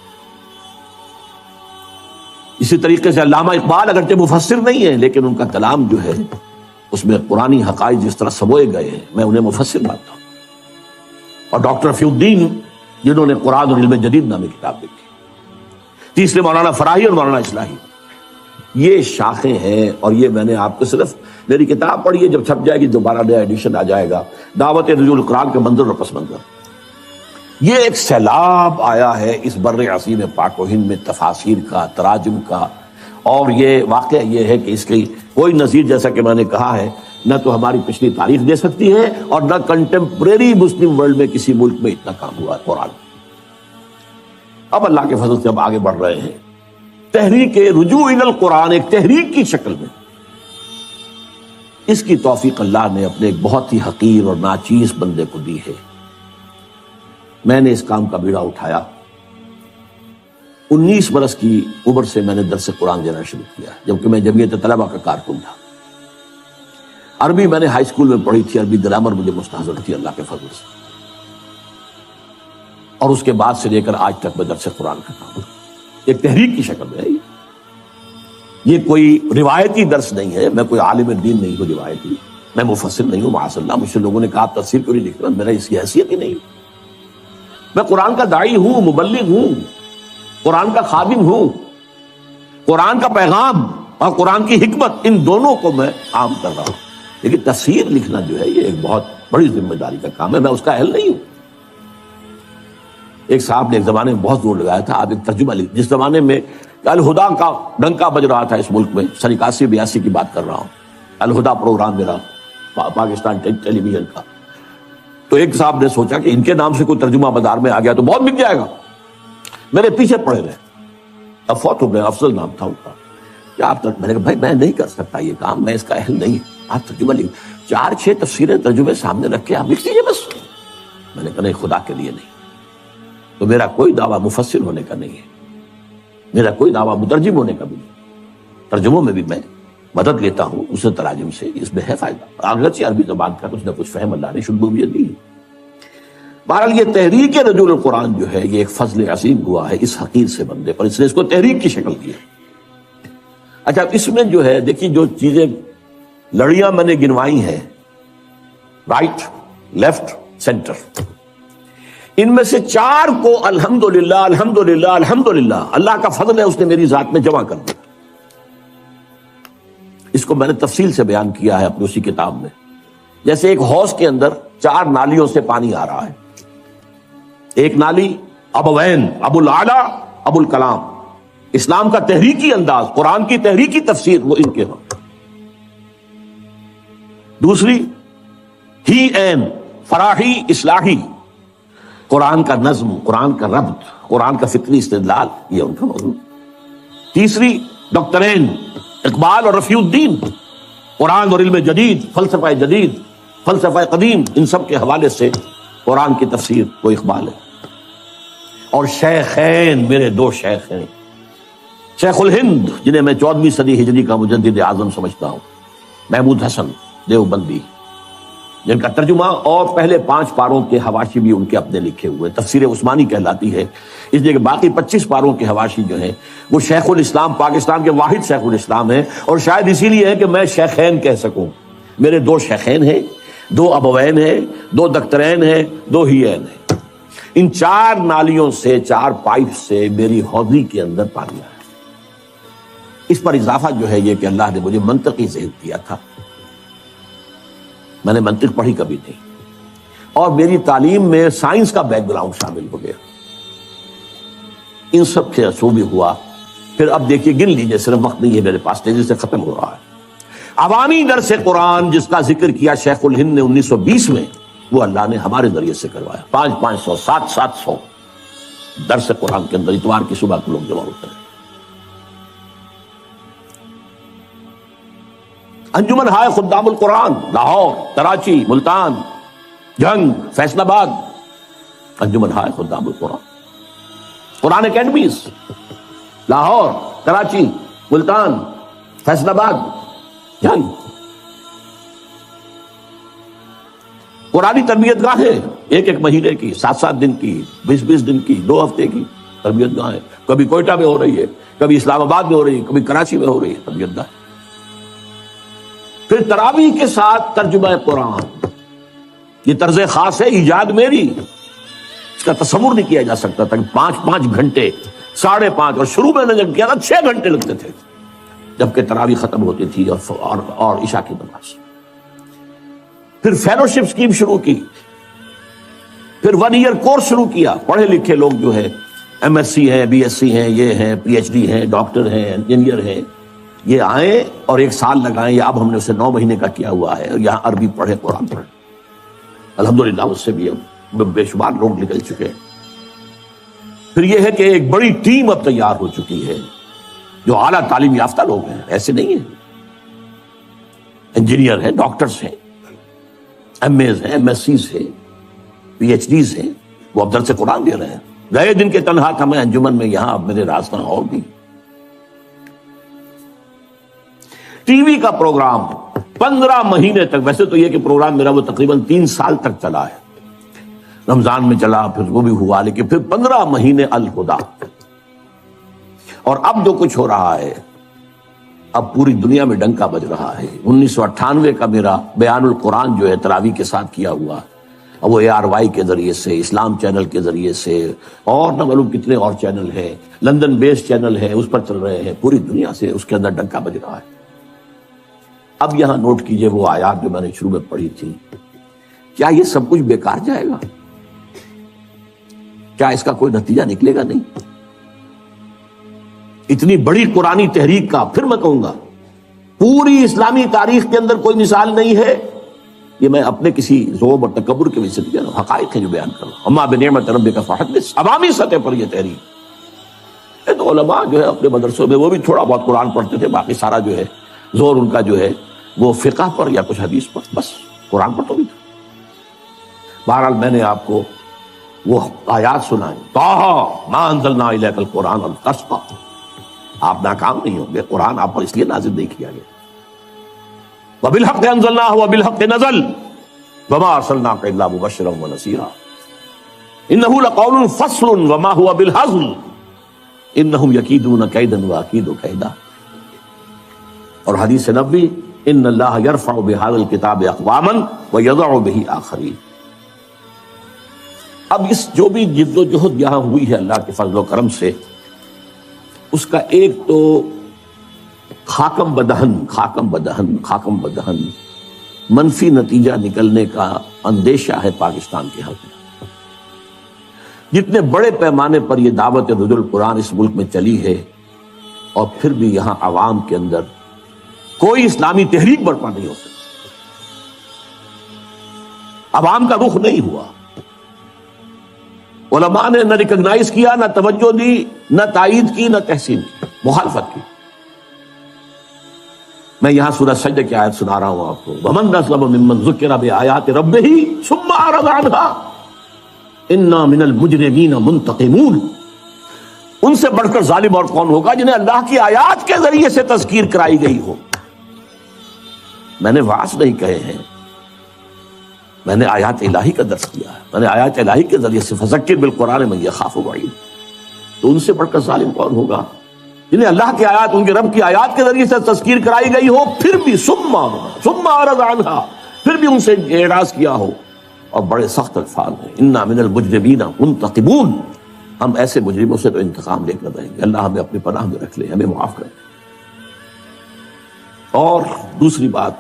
Speaker 1: اسی طریقے سے علامہ اقبال اگرچہ مفسر نہیں ہے، لیکن ان کا کلام جو ہے اس میں قرآنی حقائق جس طرح سموئے گئے ہیں، میں انہیں مفسر مانتا ہوں۔ اور ڈاکٹر رفیع الدین جنہوں نے قرآن اور علم جدید نامی کتاب لکھی۔ تیسرے مولانا فراہی اور مولانا اصلاحی، یہ شاخیں ہیں۔ اور یہ میں نے آپ کو صرف میری کتاب پڑھی ہے، جب چھپ جائے گی دوبارہ نیا ایڈیشن آ جائے گا، دعوت نزول القرآن کے منظر اور پس منظر، یہ ایک سیلاب آیا ہے اس بر عظیم پاک و ہند میں تفاسیر کا، تراجم کا۔ اور یہ واقعہ یہ ہے کہ اس کی کوئی نظیر، جیسا کہ میں نے کہا ہے، نہ تو ہماری پچھلی تاریخ دے سکتی ہے اور نہ کنٹمپریری مسلم ورلڈ میں کسی ملک میں اتنا کام ہوا ہے قرآن۔ اب اللہ کے فضل سے اب آگے بڑھ رہے ہیں، تحریک رجوع الی القرآن ایک تحریک کی شکل میں۔ اس کی توفیق اللہ نے اپنے ایک بہت ہی حقیر اور ناچیز بندے کو دی ہے۔ میں نے اس کام کا بیڑا اٹھایا، 19 برس کی عمر سے میں نے درس قرآن دینا شروع کیا، جبکہ میں جمعیت طلبہ کا کارکن تھا۔ عربی میں نے ہائی اسکول میں پڑھی تھی، عربی گرامر مجھے مستحضر تھی اللہ کے فضل سے، اور اس کے بعد سے لے کر آج تک میں درس قرآن کرتا ہوں، ایک تحریک کی شکل میں ہے۔ یہ کوئی روایتی درس نہیں ہے، میں کوئی عالم دین نہیں ہوں روایتی، میں مفسر نہیں ہوں معاذ اللہ، مجھ سے لوگوں نے کہا تفسیر کیوں نہیں لکھ رہا، میرا اس کی حیثیت ہی نہیں۔ میں قرآن کا داعی ہوں، مبلغ ہوں، قرآن کا خادم ہوں، قرآن کا پیغام اور قرآن کی حکمت، ان دونوں کو میں عام کر رہا ہوں۔ لیکن تفسیر لکھنا جو ہے یہ ایک بہت بڑی ذمہ داری کا کام ہے، میں اس کا اہل نہیں ہوں۔ ایک صاحب نے ایک زمانے میں بہت زور لگایا تھا، آپ ایک ترجمہ لکھ، جس زمانے میں الہدا کا ڈنکا بج رہا تھا اس ملک میں، سن 81-82 کی بات کر رہا ہوں، الہدا پروگرام میرا پاکستان ٹیلی ویژن کا، تو ایک صاحب نے سوچا کہ ان کے نام سے کوئی ترجمہ بازار میں آ گیا تو بہت بک جائے گا، میرے پیچھے پڑے رہے۔ اب فوت ہو گئے، افضل نام تھا ان کا، کیا آپ میں نے کہا بھائی میں نہیں کر سکتا یہ کام، میں اس کا اہل نہیں، آپ ترجمہ لکھ، 4-6 تفسیریں ترجمے سامنے رکھ کے آپ لکھ لیجیے بس۔ میں نے کہا نہیں، خدا کے لیے نہیں۔ تو میرا کوئی دعویٰ مفسر ہونے کا نہیں ہے، میرا کوئی دعویٰ مترجم ہونے کا بھی نہیں، ترجموں میں بھی میں مدد لیتا ہوں اسے تراجم سے، اس میں ہے فائدہ، اگرچہ عربی زبان کا کچھ نہ کچھ فہم اللہ نے شروع میں دی۔ بہرحال یہ تحریک رجوع القرآن جو ہے یہ ایک فضل عظیم ہوا ہے اس حقیر سے بندے پر، اس نے اس کو تحریک کی شکل دی ہے۔ اچھا اس میں جو ہے دیکھیے جو چیزیں لڑیاں میں نے گنوائی ہیں، رائٹ، لیفٹ، سینٹر، ان میں سے 4 کو الحمدللہ الحمدللہ الحمدللہ اللہ کا فضل ہے اس نے میری ذات میں جمع کر دیا۔ اس کو میں نے تفصیل سے بیان کیا ہے اپنی اسی کتاب میں۔ جیسے ایک حوض کے اندر 4 نالیوں سے پانی آ رہا ہے، ایک نالی ابوین، ابو الاعلیٰ، ابو الکلام، اسلام کا تحریکی انداز، قرآن کی تحریکی تفسیر وہ ان کے ہاں۔ دوسری ہی این، فراحی، اصلاحی، قرآن کا نظم، قرآن کا ربط، قرآن کا فکری استدلال، یہ ان کا موضوع۔ تیسری ڈاکٹرین، اقبال اور رفیع الدین، قرآن اور علم جدید، فلسفہ جدید، فلسفہ قدیم، ان سب کے حوالے سے قرآن کی تفسیر وہ اقبال ہے۔ اور شیخین، میرے 2 شیخ ہیں، شیخ الہند جنہیں میں 14ویں صدی ہجری کا مجدد اعظم سمجھتا ہوں، محمود حسن دیوبندی، جن کا ترجمہ اور پہلے 5 پاروں کے حواشی بھی ان کے اپنے لکھے ہوئے، تفسیر عثمانی کہلاتی ہے، اس لیے کہ باقی 25 پاروں کے حواشی جو ہیں وہ شیخ الاسلام، پاکستان کے واحد شیخ الاسلام ہیں، اور شاید اسی لیے ہے کہ میں شیخین کہہ سکوں، میرے 2 شیخین ہیں، 2 ابوین ہیں، 2 دخترین ہیں، 2 ہیین ہیں، ان 4 نالیوں سے 4 پائپ سے میری حوضی کے اندر پانی آیا۔ اس پر اضافہ جو ہے یہ کہ اللہ نے مجھے منطقی ذہن دیا تھا، میں نے منطق پڑھی کبھی نہیں، اور میری تعلیم میں سائنس کا بیک گراؤنڈ شامل ہو گیا، ان سب سے اصول بھی ہوا۔ پھر اب دیکھیے گن لیجیے، صرف وقت نہیں ہے میرے پاس، تیزی سے ختم ہو رہا ہے۔ عوامی درس قرآن جس کا ذکر کیا شیخ الہند نے 1920 میں، وہ اللہ نے ہمارے ذریعے سے کروایا۔ 500 700 درس قرآن کے اندر اتوار کی صبح کو لوگ جمع ہوتے ہیں۔ انجمن ہائے خدام القرآن، لاہور، کراچی، ملتان، جنگ، فیصل آباد، انجمن ہائے خدام القرآن، قرآن اکیڈمیز، لاہور، کراچی، ملتان، فیصل آباد، جنگ، قرآنی تربیت گاہیں 1 مہینے کی، 7 دن کی، 20 دن کی، 2 ہفتے کی تربیت گاہیں، کبھی کوئٹہ میں ہو رہی ہے، کبھی اسلام آباد میں ہو رہی ہے، کبھی کراچی میں ہو رہی ہے تربیت گاہ۔ پھر تراویح کے ساتھ ترجمہ قرآن، یہ طرز خاص ہے، ایجاد میری، اس کا تصور نہیں کیا جا سکتا تھا کہ 5 گھنٹے، 5.5، اور شروع میں نے جب کیا تھا 6 گھنٹے لگتے تھے جبکہ تراویح ختم ہوتی تھی اور عشاء کی نماز۔ پھر فیلوشپ اسکیم شروع کی، پھر 1 ایئر کورس شروع کیا، پڑھے لکھے لوگ جو ہے MSc ہیں، BSc ہیں، یہ ہیں، PhD ہیں، ڈاکٹر ہیں، انجینئر ہیں، یہ آئیں اور 1 سال لگائیں، یا اب ہم نے اسے 9 مہینے کا کیا ہوا ہے، یہاں عربی پڑھے، قرآن پڑھے، الحمدللہ اس سے بھی اب بے شمار لوگ نکل چکے ہیں۔ پھر یہ ہے کہ ایک بڑی ٹیم اب تیار ہو چکی ہے جو اعلیٰ تعلیم یافتہ لوگ ہیں، ایسے نہیں ہیں، انجینئر ہیں، ڈاکٹرز ہیں، MAs ہیں، MSCs ہیں، PhDs ہیں، وہ اب درس قرآن دے رہے ہیں۔ گئے دن کے تنہا تھا میں انجمن میں، یہاں اب میرے راستہ اور بھی۔ ٹی وی کا پروگرام 15 مہینے تک، ویسے تو یہ کہ پروگرام میرا وہ تقریباً 3 سال تک چلا ہے، رمضان میں چلا، پھر وہ بھی ہوا، لیکن پھر 15 مہینے الہدا۔ اور اب جو کچھ ہو رہا ہے، اب پوری دنیا میں ڈنکا بج رہا ہے۔ 1998 کا میرا بیان القرآن جو ہے تراویح کے ساتھ کیا ہوا، اور وہ ARY کے ذریعے سے، اسلام چینل کے ذریعے سے، اور نہ معلوم کتنے اور چینل ہیں، لندن بیس چینل ہے، اس پر چل رہے ہیں، پوری دنیا سے اس کے اندر ڈنکا بج رہا ہے۔ اب یہاں نوٹ کیجئے وہ آیات جو میں نے شروع میں پڑھی تھی، کیا یہ سب کچھ بیکار جائے گا؟ کیا اس کا کوئی نتیجہ نکلے گا؟ نہیں۔ اتنی بڑی قرآنی تحریک کا، پھر میں کہوں گا پوری اسلامی تاریخ کے اندر کوئی مثال نہیں ہے، یہ میں اپنے کسی ذوب اور تکبر کے وجہ سے کہہ رہا ہوں، حقائق ہے جو بیان کر رہا ہوں۔ اما بنعمت ربک فحدث، عوامی سطح پر یہ تحریک، تو علماء جو ہے اپنے مدرسوں میں وہ بھی تھوڑا بہت قرآن پڑھتے تھے، باقی سارا جو ہے زور ان کا جو ہے وہ فقہ پر یا کچھ حدیث پر، بس قرآن پر تو بھی تھا۔ بہرحال میں نے آپ کو وہ آیات سنائیں، طٰہٰ مَا أَنزَلْنَا إِلَيْكَ الْقُرْآنَ لِتَشْقَىٰ، آپ ناکام نہیں ہوں گے، قرآن آپ پر اس لیے نازل نہیں کیا گیا۔ وَبِالْحَقِّ أَنزَلْنَاهُ وَبِالْحَقِّ نَزَلَ وَمَا أَرْسَلْنَاكَ إِلَّا مُبَشِّرًا وَنَذِيرًا إِنَّهُ لَقَوْلٌ فَصْلٌ وَمَا هُوَ بِالْهَزْلِ إِنَّهُمْ يَكِيدُونَ كَيْدًا وَأَكِيدُ كَيْدًا۔ اور حدیث نبوی، إِنَّ اللَّهَ يَرْفَعُ بِهَذَا الْكِتَابِ أَقْوَامًا وَيَضَعُ بِهِ آخَرِينَ۔ اب اس جو بھی جد و جہد یہاں ہوئی ہے اللہ کے فضل و کرم سے، اس کا ایک تو خاکم بدہن منفی نتیجہ نکلنے کا اندیشہ ہے پاکستان کے حق میں۔ جتنے بڑے پیمانے پر یہ دعوت رجوع القرآن اس ملک میں چلی ہے، اور پھر بھی یہاں عوام کے اندر کوئی اسلامی تحریک برپا نہیں ہو سکتی، عوام کا رخ نہیں ہوا، علماء نے نہ ریکگنائز کیا، نہ توجہ دی، نہ تائید کی، نہ تحسین کی، مخالفت کی۔ میں یہاں سورہ سجدہ کی آیت سنا رہا ہوں آپ کو، وَمَنْ أَظْلَمُ مِمَّنْ ذُكِّرَ بِآيَاتِ رَبِّهِ ثُمَّ أَعْرَضَ عَنْهَا إِنَّا مِنَ الْمُجْرِمِينَ مُنْتَقِمُونَ۔ ان سے بڑھ کر ظالم اور کون ہوگا جنہیں اللہ کی آیات کے ذریعے سے تذکیر کرائی گئی ہو۔ میں نے وعظ نہیں کہے ہیں، میں نے آیات الہی کا درس کیا ہے، میں نے آیات الہی کے ذریعے سے فذکر بالقرآن من یخاف وعید۔ تو ان سے بڑھ کر ظالم کون ہوگا جنہیں اللہ کی آیات، ان کے رب کی آیات کے ذریعے سے تذکیر کرائی گئی ہو، پھر بھی ثم اعرض عنہا، پھر بھی ان سے اعراض کیا ہو، اور بڑے سخت الفاظ ہیں، انا من المجرمین منتقمون، ہم ایسے مجرموں سے تو انتقام لے کر رہیں گے، اللہ ہمیں اپنی پناہ میں رکھ لے، ہمیں معاف کر دے۔ اور دوسری بات